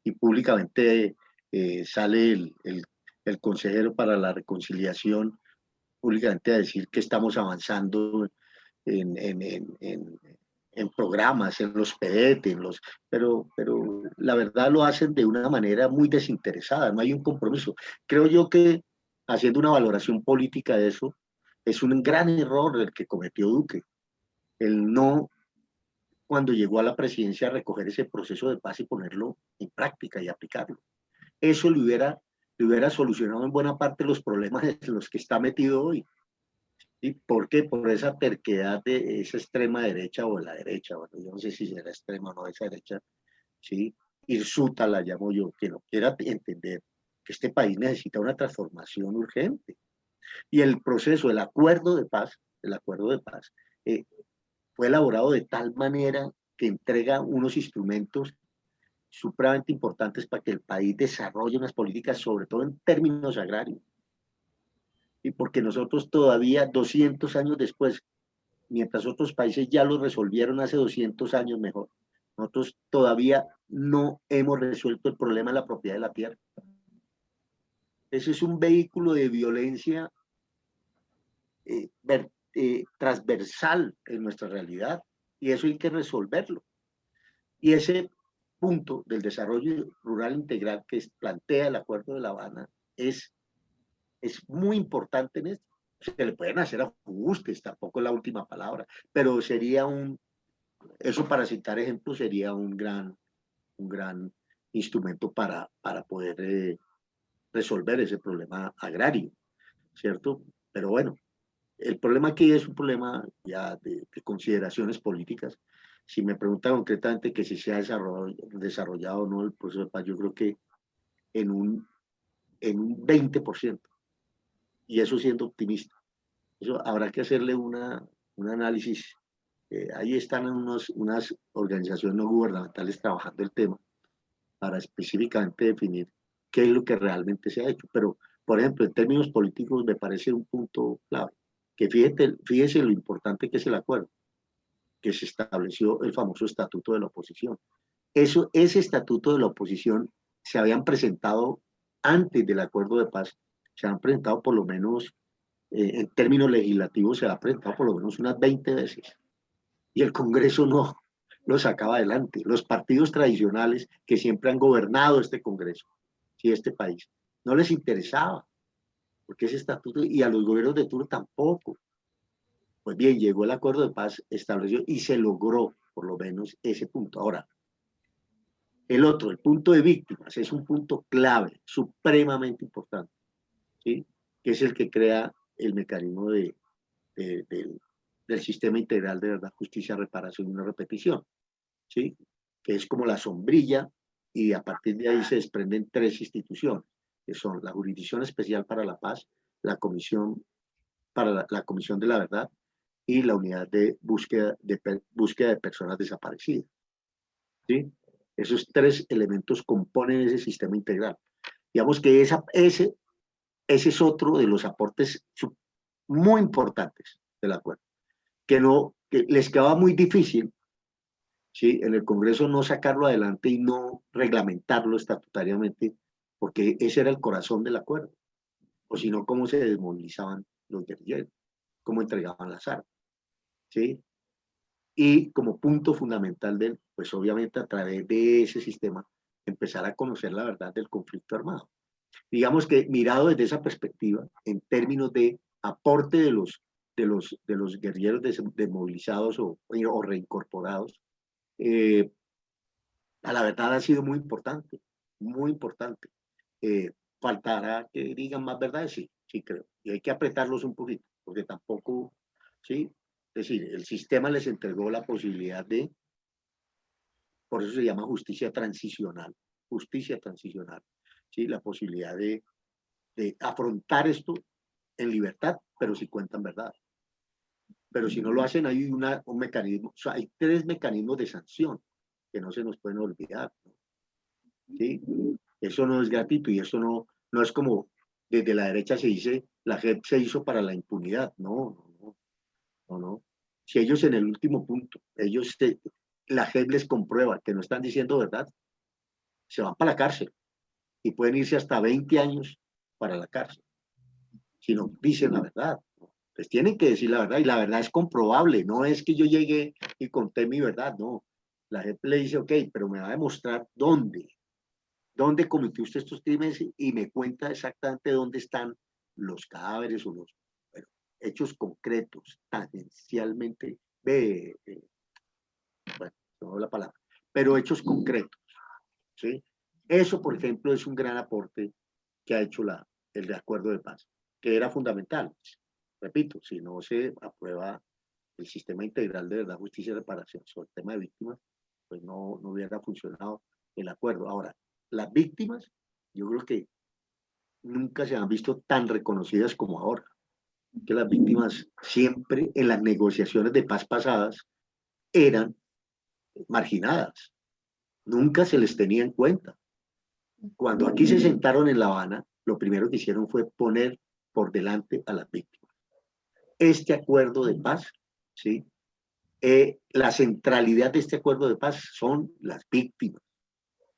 S13: y públicamente sale el consejero para la reconciliación públicamente a decir que estamos avanzando en programas, en los PEDET, pero la verdad lo hacen de una manera muy desinteresada, no hay un compromiso. Creo yo que haciendo una valoración política de eso, es un gran error el que cometió Duque, el no, cuando llegó a la presidencia, recoger ese proceso de paz y ponerlo en práctica y aplicarlo. Eso le hubiera solucionado en buena parte los problemas en los que está metido hoy. ¿Y por qué? Por esa terquedad de esa extrema derecha o de la derecha, bueno, yo no sé si será extrema o no esa derecha, ¿sí? Hirsuta la llamo yo, que no quiera entender que este país necesita una transformación urgente. Y el proceso, el acuerdo de paz, fue elaborado de tal manera que entrega unos instrumentos supremamente importantes para que el país desarrolle unas políticas, sobre todo en términos agrarios. Y porque nosotros todavía, 200 años después, mientras otros países ya lo resolvieron hace 200 años mejor, nosotros todavía no hemos resuelto el problema de la propiedad de la tierra. Ese es un vehículo de violencia transversal en nuestra realidad, y eso hay que resolverlo. Y ese punto del desarrollo rural integral que plantea el Acuerdo de La Habana es muy importante en esto. Se le pueden hacer ajustes, tampoco es la última palabra, pero sería eso, para citar ejemplos, sería un gran instrumento para poder resolver ese problema agrario, ¿cierto? Pero bueno, el problema aquí es un problema ya de consideraciones políticas. Si me preguntan concretamente que si se ha desarrollado o no el proceso de paz, yo creo que en un 20%. Y eso siendo optimista. Eso habrá que hacerle un análisis. Ahí están unas organizaciones no gubernamentales trabajando el tema para específicamente definir qué es lo que realmente se ha hecho. Pero, por ejemplo, en términos políticos me parece un punto clave, que fíjese lo importante que es el acuerdo, que se estableció el famoso estatuto de la oposición. Ese estatuto de la oposición se habían presentado antes del acuerdo de paz, se han presentado por lo menos, en términos legislativos, se ha presentado por lo menos unas 20 veces. Y el Congreso no lo sacaba adelante. Los partidos tradicionales que siempre han gobernado este Congreso y este país, no les interesaba, porque ese estatuto, y a los gobiernos de turno tampoco. Pues bien, llegó el acuerdo de paz, estableció y se logró por lo menos ese punto. Ahora, El otro, el punto de víctimas, es un punto clave, supremamente importante, ¿sí? Que es el que crea el mecanismo del sistema integral de verdad, justicia, reparación y no repetición, ¿sí? Que es como la sombrilla, y a partir de ahí se desprenden tres instituciones, que son la Jurisdicción Especial para la Paz, la Comisión para la Comisión de la Verdad y la Unidad de Búsqueda de Personas Desaparecidas, ¿sí? Esos tres elementos componen ese sistema integral. Digamos que ese es otro de los aportes muy importantes del acuerdo, que les quedaba muy difícil, ¿sí? En el Congreso no sacarlo adelante y no reglamentarlo estatutariamente, porque ese era el corazón del acuerdo. O si no, cómo se desmovilizaban los guerrilleros, cómo entregaban las armas, ¿sí? Y como punto fundamental pues obviamente a través de ese sistema, empezar a conocer la verdad del conflicto armado. Digamos que mirado desde esa perspectiva, en términos de aporte de los guerrilleros desmovilizados o reincorporados, a la verdad ha sido muy importante, muy importante. ¿Faltará que digan más verdades? Sí, sí creo. Y hay que apretarlos un poquito, porque tampoco, ¿sí? Es decir, el sistema les entregó la posibilidad por eso se llama justicia transicional, ¿sí? La posibilidad de afrontar esto en libertad, pero si cuentan verdad. Pero si no lo hacen, hay un mecanismo, o sea, hay tres mecanismos de sanción que no se nos pueden olvidar, ¿no? ¿Sí? Eso no es gratuito y eso no es como desde la derecha se dice, la JEP se hizo para la impunidad. No. Si ellos en el último punto, la JEP les comprueba que no están diciendo verdad, se van para la cárcel y pueden irse hasta 20 años para la cárcel, si no dicen la verdad. Pues tienen que decir la verdad, y la verdad es comprobable, no es que yo llegué y conté mi verdad, no. La JEP le dice, ok, pero me va a demostrar dónde cometió usted estos crímenes y me cuenta exactamente dónde están los cadáveres o los hechos concretos, tangencialmente, bueno, no la palabra, pero hechos concretos, ¿sí? Eso, por ejemplo, es un gran aporte que ha hecho el acuerdo de paz, que era fundamental. Repito, si no se aprueba el sistema integral de verdad, justicia y reparación sobre el tema de víctimas, pues no hubiera funcionado el acuerdo. Ahora, las víctimas, yo creo que nunca se han visto tan reconocidas como ahora, que las víctimas siempre en las negociaciones de paz pasadas eran marginadas, nunca se les tenía en cuenta. Cuando aquí se sentaron en La Habana, lo primero que hicieron fue poner por delante a las víctimas. Este acuerdo de paz, ¿sí? La centralidad de este acuerdo de paz son las víctimas.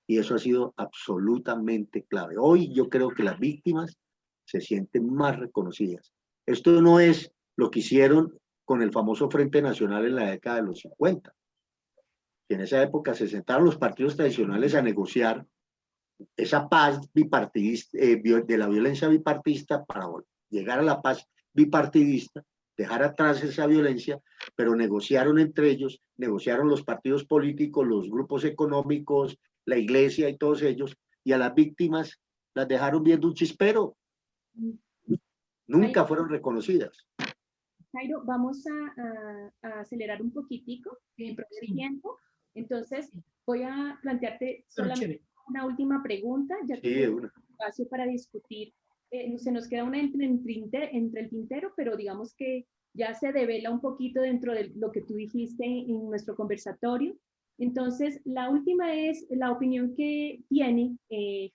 S13: Y eso ha sido absolutamente clave. Hoy yo creo que las víctimas se sienten más reconocidas. Esto no es lo que hicieron con el famoso Frente Nacional en la década de los 50. En esa época se sentaron los partidos tradicionales a negociar esa paz bipartidista, de la violencia bipartista para llegar a la paz bipartidista, dejar atrás esa violencia, pero negociaron entre ellos, negociaron los partidos políticos, los grupos económicos, la iglesia y todos ellos, y a las víctimas las dejaron viendo un chispero. Nunca fueron reconocidas.
S14: Jairo, vamos a acelerar un poquitico el tiempo. Entonces, voy a plantearte solamente una última pregunta, ya que tenemos espacio para discutir. Se nos queda una entre el tintero, pero digamos que ya se devela un poquito dentro de lo que tú dijiste en nuestro conversatorio. Entonces, la última es la opinión que tiene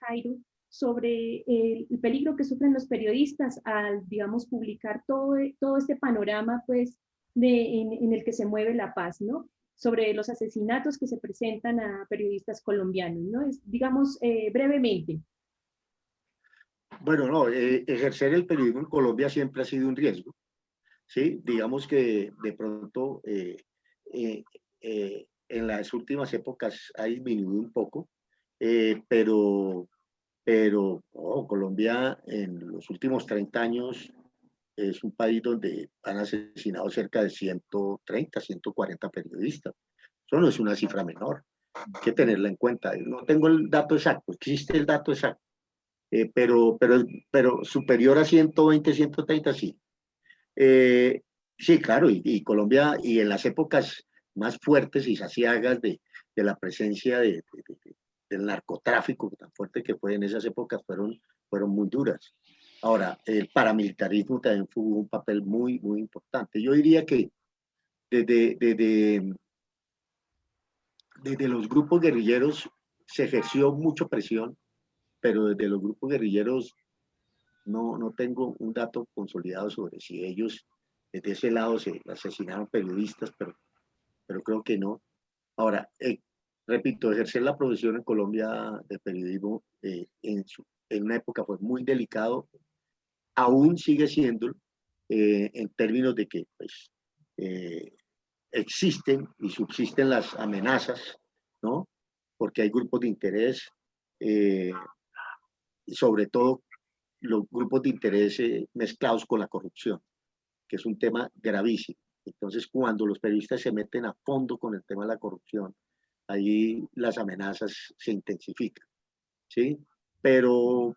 S14: Jairo sobre el peligro que sufren los periodistas al, digamos, publicar todo este panorama, pues, en el que se mueve la paz, ¿no? Sobre los asesinatos que se presentan a periodistas colombianos, ¿no? Digamos, brevemente.
S13: Bueno, no, ejercer el periodismo en Colombia siempre ha sido un riesgo, ¿sí? Digamos que de pronto en las últimas épocas ha disminuido un poco, pero Colombia en los últimos 30 años es un país donde han asesinado cerca de 130, 140 periodistas. Eso no es una cifra menor. Hay que tenerla en cuenta. No tengo el dato exacto, existe el dato exacto, pero superior a 120, 130 sí. Sí, claro, y Colombia, y en las épocas más fuertes y saciagas de la presencia del narcotráfico tan fuerte que fue en esas épocas, fueron muy duras. Ahora, el paramilitarismo también jugó un papel muy, muy importante. Yo diría que desde, desde, desde los grupos guerrilleros se ejerció mucha presión, pero desde los grupos guerrilleros no tengo un dato consolidado sobre si ellos desde ese lado se asesinaron periodistas, pero creo que no. Ahora, repito, ejercer la profesión en Colombia de periodismo en una época fue muy delicado, aún sigue siendo, en términos de que pues, existen y subsisten las amenazas, ¿no? Porque hay grupos de interés, y sobre todo los grupos de interés mezclados con la corrupción, que es un tema gravísimo. Entonces, cuando los periodistas se meten a fondo con el tema de la corrupción, ahí las amenazas se intensifican, ¿sí? Pero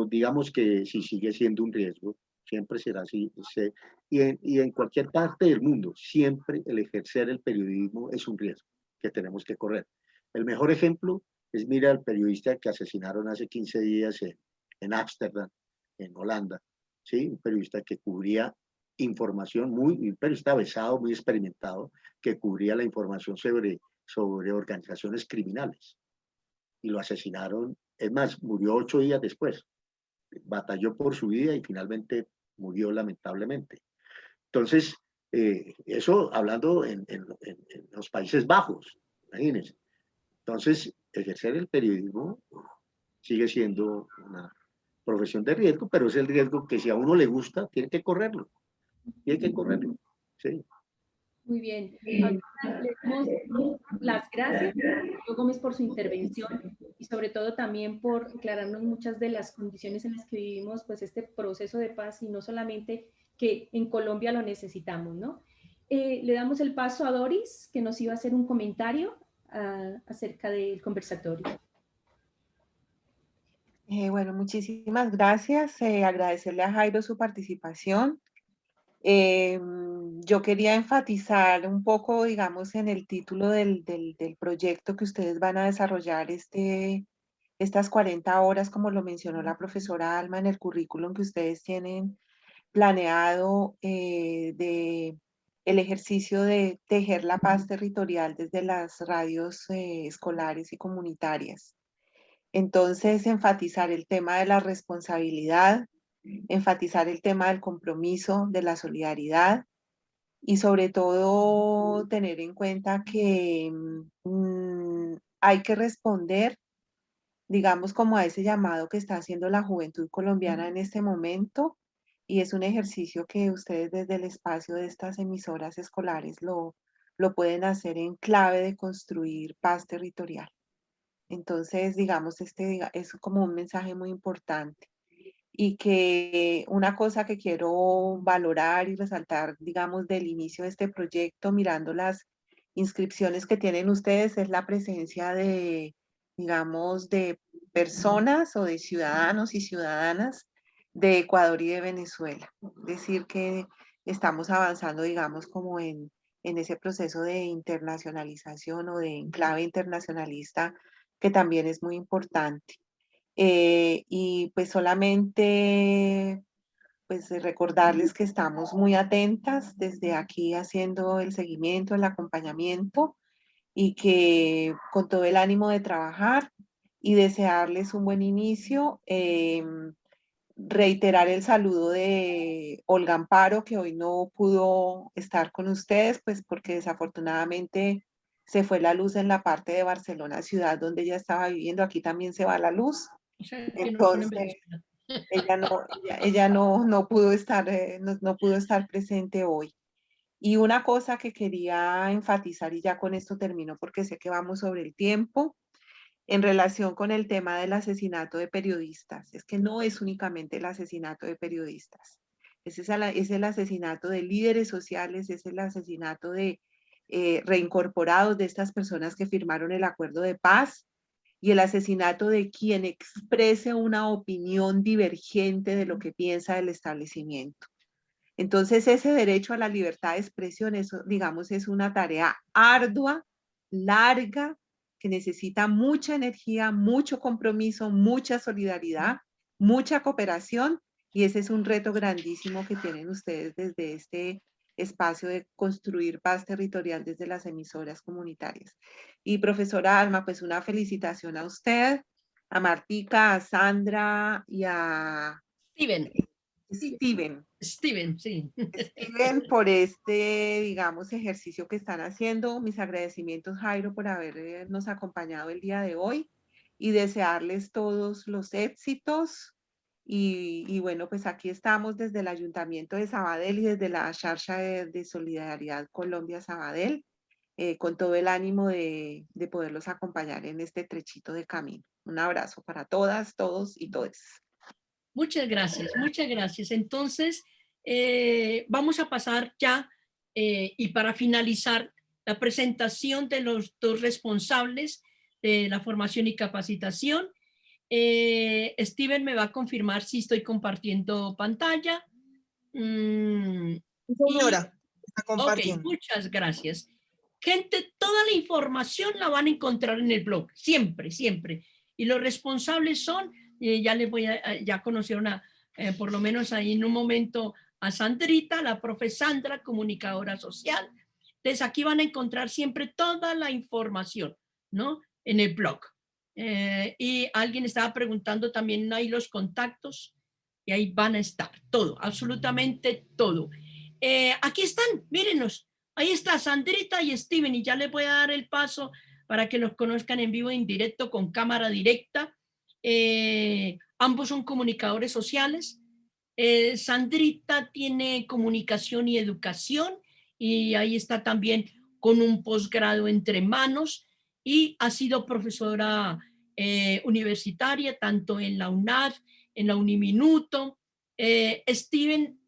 S13: digamos que sí sigue siendo un riesgo, siempre será así. Y en cualquier parte del mundo, siempre el ejercer el periodismo es un riesgo que tenemos que correr. El mejor ejemplo es, mira, el periodista que asesinaron hace 15 días en Ámsterdam, en Holanda, ¿sí? Un periodista que cubría información, un periodista avesado, muy experimentado, que cubría la información sobre organizaciones criminales. Y lo asesinaron, es más, murió 8 días después. Batalló por su vida y finalmente murió lamentablemente. Entonces, eso hablando en los Países Bajos, imagínense. Entonces, ejercer el periodismo sigue siendo una profesión de riesgo, pero es el riesgo que si a uno le gusta, tiene que correrlo. Tiene que correrlo. Sí.
S14: Muy bien. Le damos las gracias, doctor Gómez, por su intervención y sobre todo también por aclararnos muchas de las condiciones en las que vivimos pues este proceso de paz y no solamente que en Colombia lo necesitamos, ¿no? Le damos el paso a Doris, que nos iba a hacer un comentario acerca del conversatorio.
S1: Bueno, muchísimas gracias. Agradecerle a Jairo su participación. Yo quería enfatizar un poco, digamos, en el título del proyecto que ustedes van a desarrollar estas 40 horas, como lo mencionó la profesora Alma, en el currículum que ustedes tienen planeado de el ejercicio de tejer la paz territorial desde las radios escolares y comunitarias. Entonces, enfatizar el tema de la responsabilidad, enfatizar el tema del compromiso, de la solidaridad y sobre todo tener en cuenta que hay que responder, digamos, como a ese llamado que está haciendo la juventud colombiana en este momento, y es un ejercicio que ustedes desde el espacio de estas emisoras escolares lo pueden hacer en clave de construir paz territorial. Entonces, digamos, es como un mensaje muy importante. Y que una cosa que quiero valorar y resaltar, digamos, del inicio de este proyecto, mirando las inscripciones que tienen ustedes, es la presencia de, digamos, de personas o de ciudadanos y ciudadanas de Ecuador y de Venezuela. Es decir, que estamos avanzando, digamos, como en ese proceso de internacionalización o de enclave internacionalista, que también es muy importante. Y pues solamente pues recordarles que estamos muy atentas desde aquí haciendo el seguimiento, el acompañamiento y que con todo el ánimo de trabajar y desearles un buen inicio. Reiterar el saludo de Olga Amparo, que hoy no pudo estar con ustedes, pues porque desafortunadamente se fue la luz en la parte de Barcelona, ciudad donde ella estaba viviendo. Aquí también se va la luz.
S2: O sea, que
S1: Entonces, ella no pudo estar, no pudo estar presente hoy. Y una cosa que quería enfatizar, y ya con esto termino porque sé que vamos sobre el tiempo, en relación con el tema del asesinato de periodistas, es que no es únicamente el asesinato de periodistas, es el asesinato de líderes sociales, es el asesinato de reincorporados de estas personas que firmaron el acuerdo de paz y el asesinato de quien exprese una opinión divergente de lo que piensa del establecimiento. Entonces, ese derecho a la libertad de expresión, eso, digamos, es una tarea ardua, larga, que necesita mucha energía, mucho compromiso, mucha solidaridad, mucha cooperación, y ese es un reto grandísimo que tienen ustedes desde este espacio de construir paz territorial desde las emisoras comunitarias. Y profesora Alma, pues una felicitación a usted, a Martica, a Sandra y a Steven,
S2: sí.
S1: Steven, por este, digamos, ejercicio que están haciendo. Mis agradecimientos, Jairo, por habernos acompañado el día de hoy y desearles todos los éxitos. Y bueno, pues aquí estamos desde el Ayuntamiento de Sabadell y desde la Xarxa de Solidaridad Colombia Sabadell, con todo el ánimo de poderlos acompañar en este trechito de camino. Un abrazo para todas, todos y todes.
S2: Muchas gracias, muchas gracias. Entonces, vamos a pasar ya, y para finalizar, la presentación de los dos responsables de la formación y capacitación. Steven me va a confirmar si estoy compartiendo pantalla.
S9: Señora, está compartiendo.
S2: Ok, muchas gracias. Gente, toda la información la van a encontrar en el blog, siempre, siempre. Y los responsables son, ya les voy a, ya conocieron a, por lo menos ahí en un momento, a Sandrita, la profe Sandra, comunicadora social. Entonces aquí van a encontrar siempre toda la información, ¿no? En el blog. Y alguien estaba preguntando también ahí los contactos, y ahí van a estar, todo, absolutamente todo. Aquí están, mírenos. Ahí está Sandrita y Steven, y ya les voy a dar el paso para que los conozcan en vivo, en directo, con cámara directa. Ambos son comunicadores sociales. Sandrita tiene comunicación y educación, y ahí está también con un posgrado entre manos, y ha sido profesora universitaria, tanto en la UNAD, en la Uniminuto. Steven,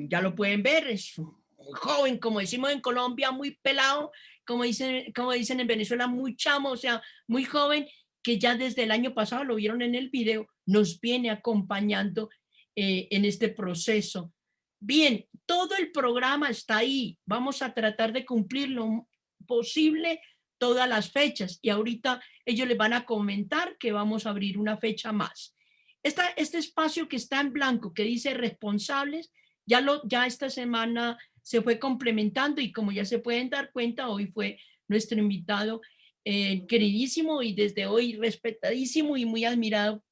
S2: ya lo pueden ver, es muy joven, como decimos en Colombia, muy pelado, como dicen en Venezuela, muy chamo, o sea, muy joven, que ya desde el año pasado, lo vieron en el video, nos viene acompañando en este proceso. Bien, todo el programa está ahí, vamos a tratar de cumplir lo posible todas las fechas, y ahorita ellos les van a comentar que vamos a abrir una fecha más. Este espacio que está en blanco, que dice responsables, ya esta semana se fue complementando, y como ya se pueden dar cuenta, hoy fue nuestro invitado queridísimo y desde hoy respetadísimo y muy admirado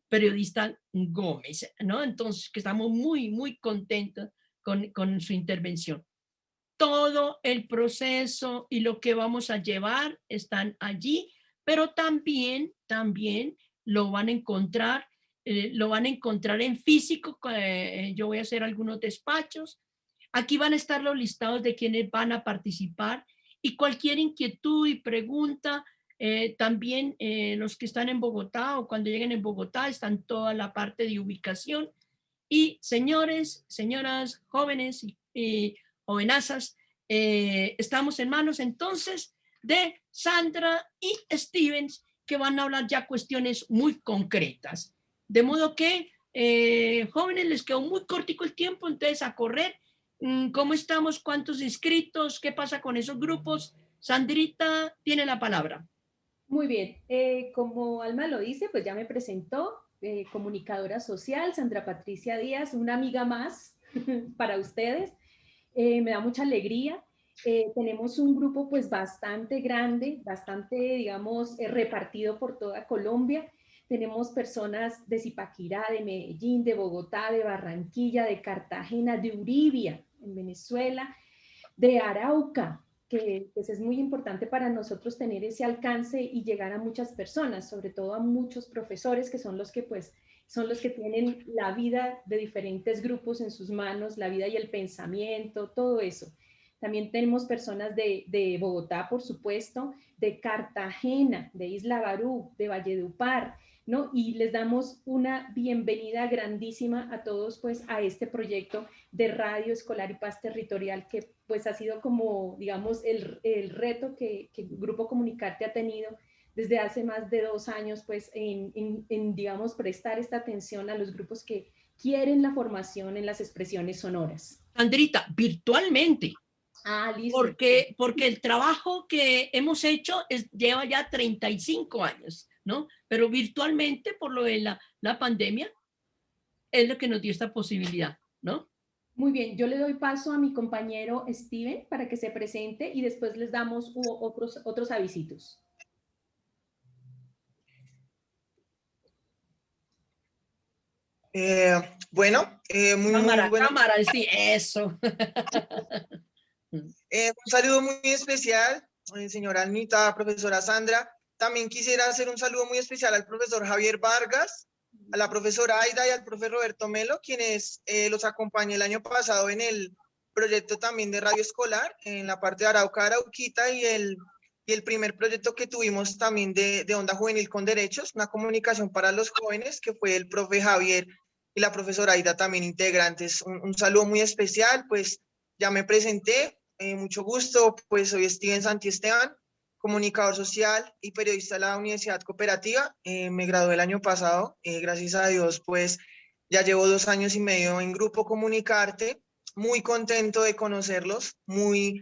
S2: periodista Gómez, ¿no? Entonces, que estamos muy, muy contentos con su intervención. Todo el proceso y lo que vamos a llevar están allí, pero también lo van a encontrar en físico. Yo voy a hacer algunos despachos. Aquí van a estar los listados de quienes van a participar, y cualquier inquietud y pregunta, también los que están en Bogotá o cuando lleguen en Bogotá, están toda la parte de ubicación. Y señores, señoras, jóvenes y jovenazas, estamos en manos entonces de Sandra y Stevens, que van a hablar ya cuestiones muy concretas. De modo que, jóvenes, les quedó muy cortico el tiempo, entonces a correr. ¿Cómo estamos? ¿Cuántos inscritos? ¿Qué pasa con esos grupos? Sandrita tiene la palabra.
S14: Muy bien, como Alma lo dice, pues ya me presentó, comunicadora social, Sandra Patricia Díaz, una amiga más para ustedes. Me da mucha alegría. Tenemos un grupo pues bastante grande, bastante, digamos, repartido por toda Colombia. Tenemos personas de Zipaquirá, de Medellín, de Bogotá, de Barranquilla, de Cartagena, de Uribia, en Venezuela, de Arauca, que pues es muy importante para nosotros tener ese alcance y llegar a muchas personas, sobre todo a muchos profesores, que son los que pues son los que tienen la vida de diferentes grupos en sus manos, la vida y el pensamiento, todo eso. También tenemos personas de Bogotá, por supuesto, de Cartagena, de Isla Barú, de Valledupar, ¿no? Y les damos una bienvenida grandísima a todos, pues, a este proyecto de Radio Escolar y Paz Territorial, que, pues, ha sido como, digamos, el reto que Grupo Comunicarte ha tenido desde hace más de 2 años, pues, en, digamos, prestar esta atención a los grupos que quieren la formación en las expresiones sonoras.
S2: Sandrita, virtualmente.
S14: Ah, listo.
S2: Porque el trabajo que hemos hecho lleva ya 35 años, ¿no? Pero virtualmente, por lo de la pandemia, es lo que nos dio esta posibilidad, ¿no?
S14: Muy bien, yo le doy paso a mi compañero Steven para que se presente y después les damos otros avisitos.
S2: Cámara,
S15: bueno.
S2: cámara, sí, eso.
S15: Un saludo muy especial, señora Almita, profesora Sandra. También quisiera hacer un saludo muy especial al profesor Javier Vargas, a la profesora Aida y al profe Roberto Melo, quienes los acompañé el año pasado en el proyecto también de radio escolar, en la parte de Arauca, Arauquita, y el primer proyecto que tuvimos también de Onda Juvenil con Derechos, una comunicación para los jóvenes, que fue el profe Javier y la profesora Aida también integrantes. Un saludo muy especial, pues ya me presenté. Mucho gusto, pues soy Steven Santiesteban, comunicador social y periodista de la Universidad Cooperativa. Me gradué el año pasado, gracias a Dios, pues ya llevo 2 años y medio en Grupo Comunicarte, muy contento de conocerlos, muy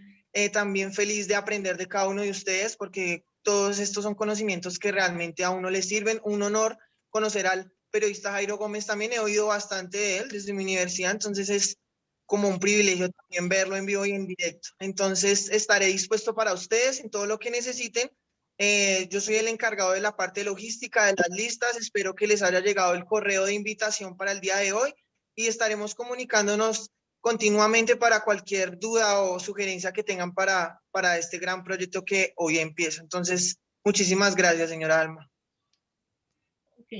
S15: también feliz de aprender de cada uno de ustedes, porque todos estos son conocimientos que realmente a uno le sirven. Un honor conocer al periodista Jairo Gómez, también he oído bastante de él desde mi universidad, entonces es como un privilegio también verlo en vivo y en directo. Entonces estaré dispuesto para ustedes en todo lo que necesiten. Yo soy el encargado de la parte logística de las listas. Espero que les haya llegado el correo de invitación para el día de hoy y estaremos comunicándonos continuamente para cualquier duda o sugerencia que tengan para este gran proyecto que hoy empieza. Entonces, muchísimas gracias, señora Alma.
S2: Ok.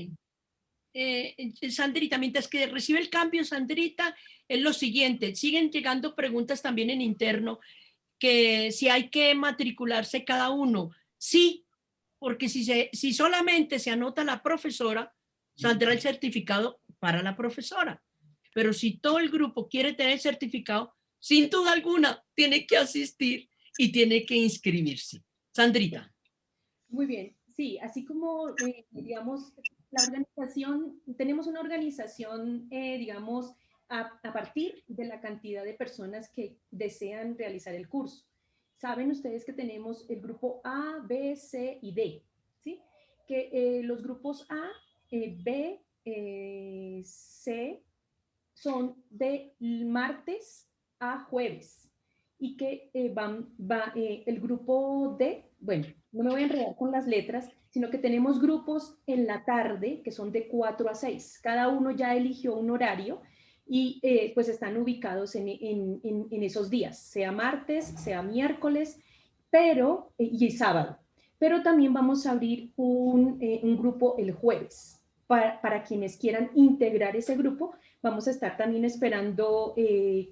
S2: Sandrita, mientras que recibe el cambio, Sandrita, es lo siguiente, siguen llegando preguntas también en interno, que si hay que matricularse cada uno. Sí, porque si solamente se anota la profesora, saldrá el certificado para la profesora. Pero si todo el grupo quiere tener certificado, sin duda alguna, tiene que asistir y tiene que inscribirse. Sandrita.
S14: Muy bien, sí, así como, digamos, la organización, tenemos una organización, digamos, a partir de la cantidad de personas que desean realizar el curso. Saben ustedes que tenemos el grupo A, B, C y D, ¿sí? Que los grupos A, B, C son de martes a jueves y que el grupo D, bueno, no me voy a enredar con las letras, sino que tenemos grupos en la tarde que son de 4 a 6. Cada uno ya eligió un horario y pues están ubicados en esos días, sea martes, sea miércoles, pero, y sábado. Pero también vamos a abrir un grupo el jueves. Para quienes quieran integrar ese grupo, vamos a estar también esperando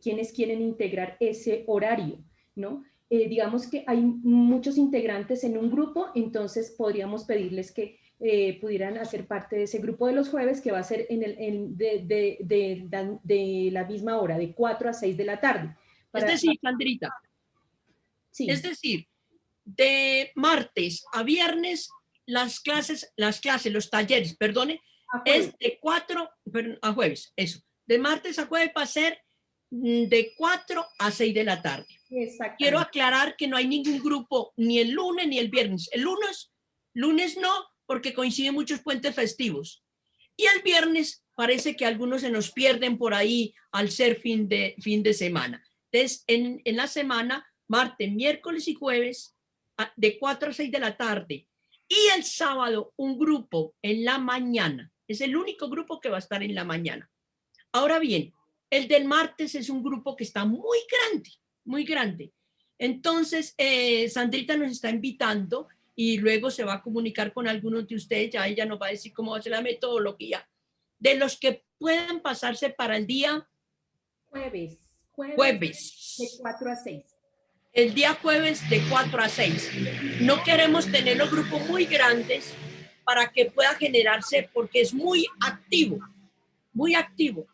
S14: quienes quieren integrar ese horario, ¿no? Digamos que hay muchos integrantes en un grupo, entonces podríamos pedirles que pudieran hacer parte de ese grupo de los jueves, que va a ser de la misma hora, de 4 a 6 de la tarde.
S2: Es decir, Sandrita, sí. Es decir, de martes a viernes, los talleres, perdone, es de 4 a jueves, eso. De martes a jueves va a ser de 4 a 6 de la tarde. Quiero aclarar que no hay ningún grupo ni el lunes ni el viernes. El lunes no, porque coinciden muchos puentes festivos. Y el viernes parece que algunos se nos pierden por ahí al ser fin de semana. Entonces, en la semana, martes, miércoles y jueves, de 4 a 6 de la tarde. Y el sábado, un grupo en la mañana. Es el único grupo que va a estar en la mañana. Ahora bien, el del martes es un grupo que está muy grande, muy grande. Entonces, Sandrita nos está invitando y luego se va a comunicar con algunos de ustedes. Ya ella nos va a decir cómo va a ser la metodología. De los que puedan pasarse para el día
S14: jueves. De 4 a 6.
S2: El día jueves de 4 a 6. No queremos tener los grupos muy grandes para que pueda generarse, porque es muy activo,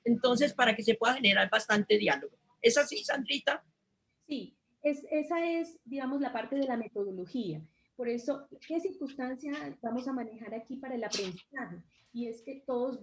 S2: entonces para que se pueda generar bastante diálogo. ¿Es así, Sandrita?
S14: Sí, esa es, digamos, la parte de la metodología. Por eso, ¿qué circunstancia vamos a manejar aquí para el aprendizaje? Y es que todos,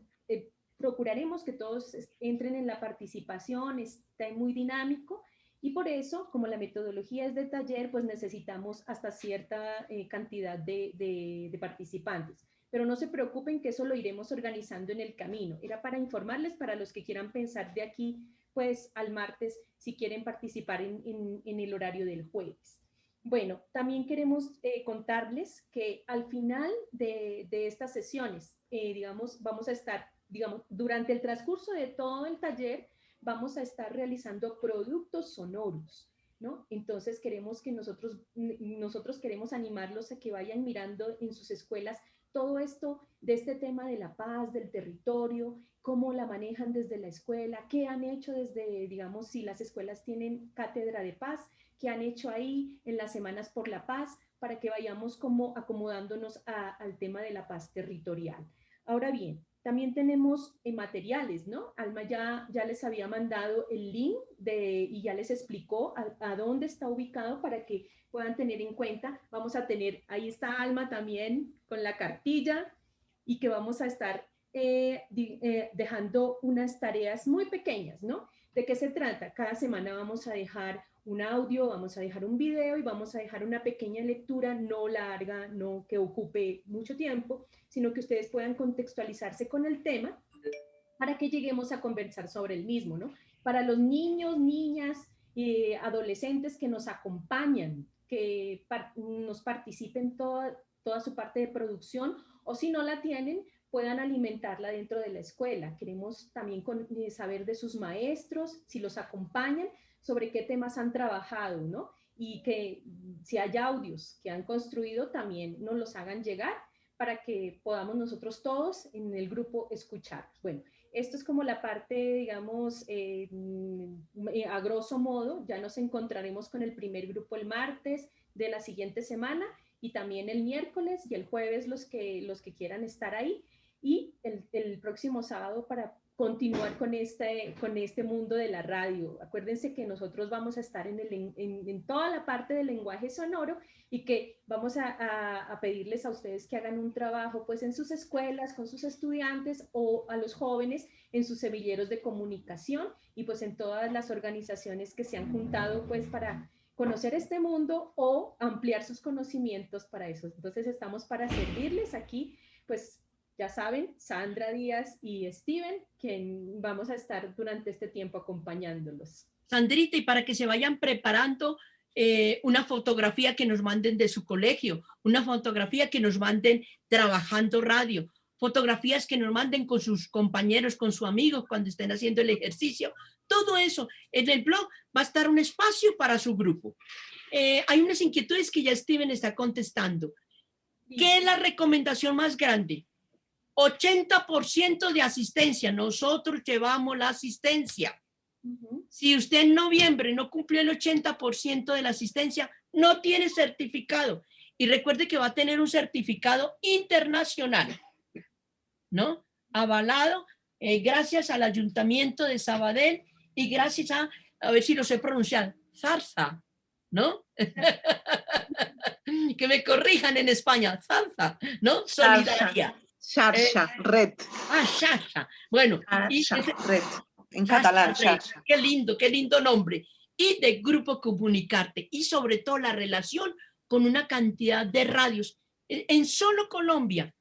S14: procuraremos que todos entren en la participación, esté muy dinámico, y por eso, como la metodología es de taller, pues necesitamos hasta cierta cantidad de participantes. Pero no se preocupen que eso lo iremos organizando en el camino. Era para informarles, para los que quieran pensar de aquí, pues al martes, si quieren participar en el horario del jueves. Bueno, también queremos contarles que al final de estas sesiones, digamos, vamos a estar, digamos, durante el transcurso de todo el taller, vamos a estar realizando productos sonoros, ¿no? Entonces queremos que nosotros queremos animarlos a que vayan mirando en sus escuelas todo esto de este tema de la paz, del territorio, cómo la manejan desde la escuela, qué han hecho desde, digamos, si las escuelas tienen cátedra de paz, qué han hecho ahí en las Semanas por la Paz, para que vayamos como acomodándonos al tema de la paz territorial. Ahora bien, también tenemos materiales, ¿no? Alma ya les había mandado el link y ya les explicó a dónde está ubicado para que puedan tener en cuenta. Vamos a tener, ahí está Alma también con la cartilla, y que vamos a estar dejando unas tareas muy pequeñas, ¿no? ¿De qué se trata? Cada semana vamos a dejar un audio, vamos a dejar un video y vamos a dejar una pequeña lectura, no larga, no que ocupe mucho tiempo, sino que ustedes puedan contextualizarse con el tema para que lleguemos a conversar sobre el mismo, ¿no? Para los niños, niñas, adolescentes que nos acompañan, que nos participen toda su parte de producción, o si no la tienen, puedan alimentarla dentro de la escuela. Queremos también saber de sus maestros, si los acompañan, sobre qué temas han trabajado, ¿no? Y que si hay audios que han construido, también nos los hagan llegar para que podamos nosotros todos en el grupo escucharlos. Bueno, esto es como la parte, digamos, a grosso modo. Ya nos encontraremos con el primer grupo el martes de la siguiente semana, y también el miércoles y el jueves los que quieran estar ahí, y el próximo sábado para continuar con este mundo de la radio. Acuérdense que nosotros vamos a estar en toda la parte del lenguaje sonoro, y que vamos a pedirles a ustedes que hagan un trabajo pues en sus escuelas, con sus estudiantes, o a los jóvenes en sus semilleros de comunicación, y pues en todas las organizaciones que se han juntado pues para conocer este mundo o ampliar sus conocimientos para eso. Entonces estamos para servirles aquí, pues ya saben, Sandra Díaz y Steven, que vamos a estar durante este tiempo acompañándolos.
S2: Sandrita, y para que se vayan preparando, una fotografía que nos manden de su colegio, una fotografía que nos manden trabajando radio, fotografías que nos manden con sus compañeros, con sus amigos cuando estén haciendo el ejercicio. Todo eso en el blog va a estar un espacio para su grupo. Hay unas inquietudes que ya Steven está contestando. ¿Qué es la recomendación más grande? 80% de asistencia. Nosotros llevamos la asistencia. Si usted en noviembre no cumplió el 80% de la asistencia, no tiene certificado. Y recuerde que va a tener un certificado internacional, ¿no? Avalado gracias al Ayuntamiento de Sabadell y gracias a ver si lo sé pronunciar, Zarza, ¿no? Que me corrijan en España, Zarza, ¿no? Solidaria.
S1: Xarxa, red.
S2: Xarxa. Bueno,
S1: red. En catalán, Xarxa.
S2: Qué lindo nombre. Y de Grupo Comunicarte. Y sobre todo la relación con una cantidad de radios. En solo Colombia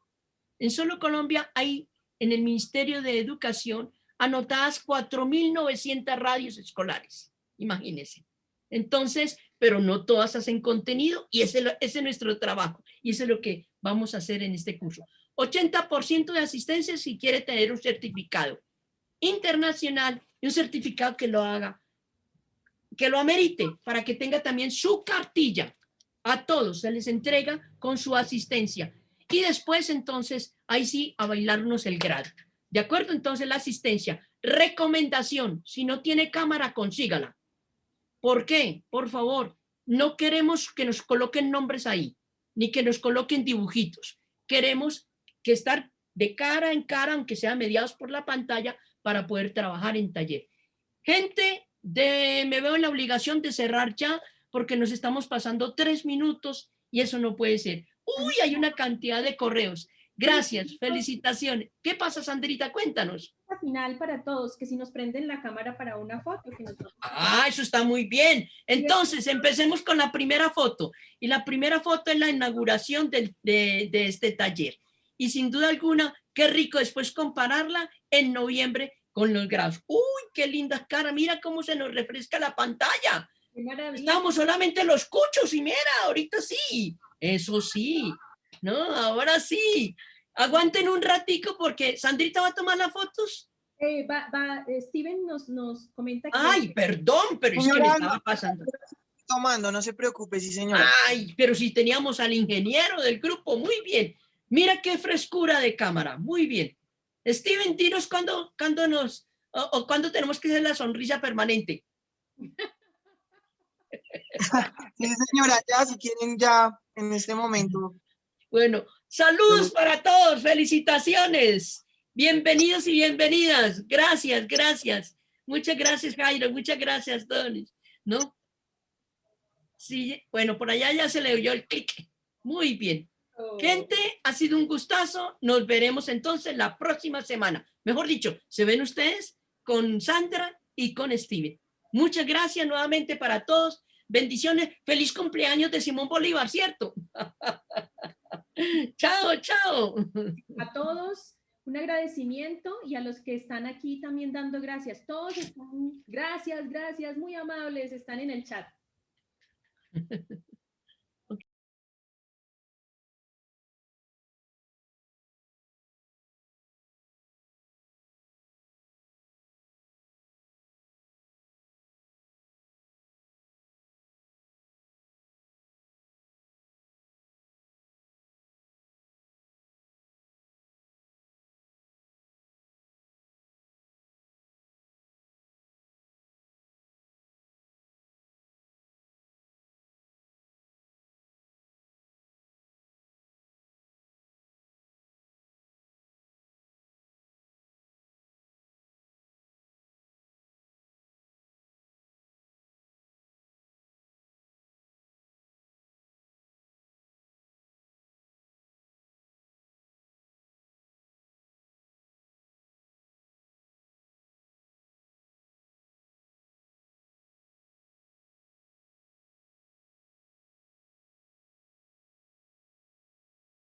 S2: hay en el Ministerio de Educación anotadas 4.900 radios escolares. Imagínense. Entonces, pero no todas hacen contenido, y ese es nuestro trabajo. Y eso es lo que vamos a hacer en este curso. 80% de asistencia si quiere tener un certificado internacional, y un certificado que lo haga, que lo amerite, para que tenga también su cartilla. A todos se les entrega con su asistencia. Y después, entonces, ahí sí, a bailarnos el grado. ¿De acuerdo? Entonces, la asistencia. Recomendación, si no tiene cámara, consígala. ¿Por qué? Por favor, no queremos que nos coloquen nombres ahí, ni que nos coloquen dibujitos. Queremos que estar de cara en cara, aunque sea mediados por la pantalla, para poder trabajar en taller. Gente, me veo en la obligación de cerrar ya porque nos estamos pasando 3 minutos y eso no puede ser. Uy, hay una cantidad de correos. Gracias, felicitaciones. ¿Qué pasa, Sandrita? Cuéntanos.
S14: Al final para todos, que si nos prenden la cámara para una foto. Que nos...
S2: Ah, eso está muy bien. Entonces, empecemos con la primera foto. Y la primera foto es la inauguración de este taller. Y sin duda alguna, qué rico después compararla en noviembre con los grados. ¡Uy, qué linda cara! Mira cómo se nos refresca la pantalla. Estamos solamente los cuchos y mira, ahorita sí. Eso sí. No, ahora sí. Aguanten un ratico porque Sandrita va a tomar las fotos.
S14: Steven nos comenta que...
S2: Ay, perdón, pero es que me estaba pasando.
S15: Tomando, no se preocupe, sí, señora.
S2: Ay, pero si teníamos al ingeniero del grupo, muy bien. Mira qué frescura de cámara, muy bien. Steven, dinos cuándo tenemos que hacer la sonrisa permanente.
S15: Sí, señora, ya, si quieren, ya, en este momento.
S2: Bueno, saludos para todos, felicitaciones. Bienvenidos y bienvenidas. Gracias, gracias. Muchas gracias, Jairo. Muchas gracias, Donis. ¿No? Sí, bueno, por allá ya se le oyó el clic. Muy bien. Gente, ha sido un gustazo. Nos veremos entonces la próxima semana. Mejor dicho, se ven ustedes con Sandra y con Steven. Muchas gracias nuevamente para todos. Bendiciones. Feliz cumpleaños de Simón Bolívar, ¿cierto? Chao, chao.
S14: A todos un agradecimiento y a los que están aquí también dando gracias. Todos están, gracias, muy amables, están en el chat.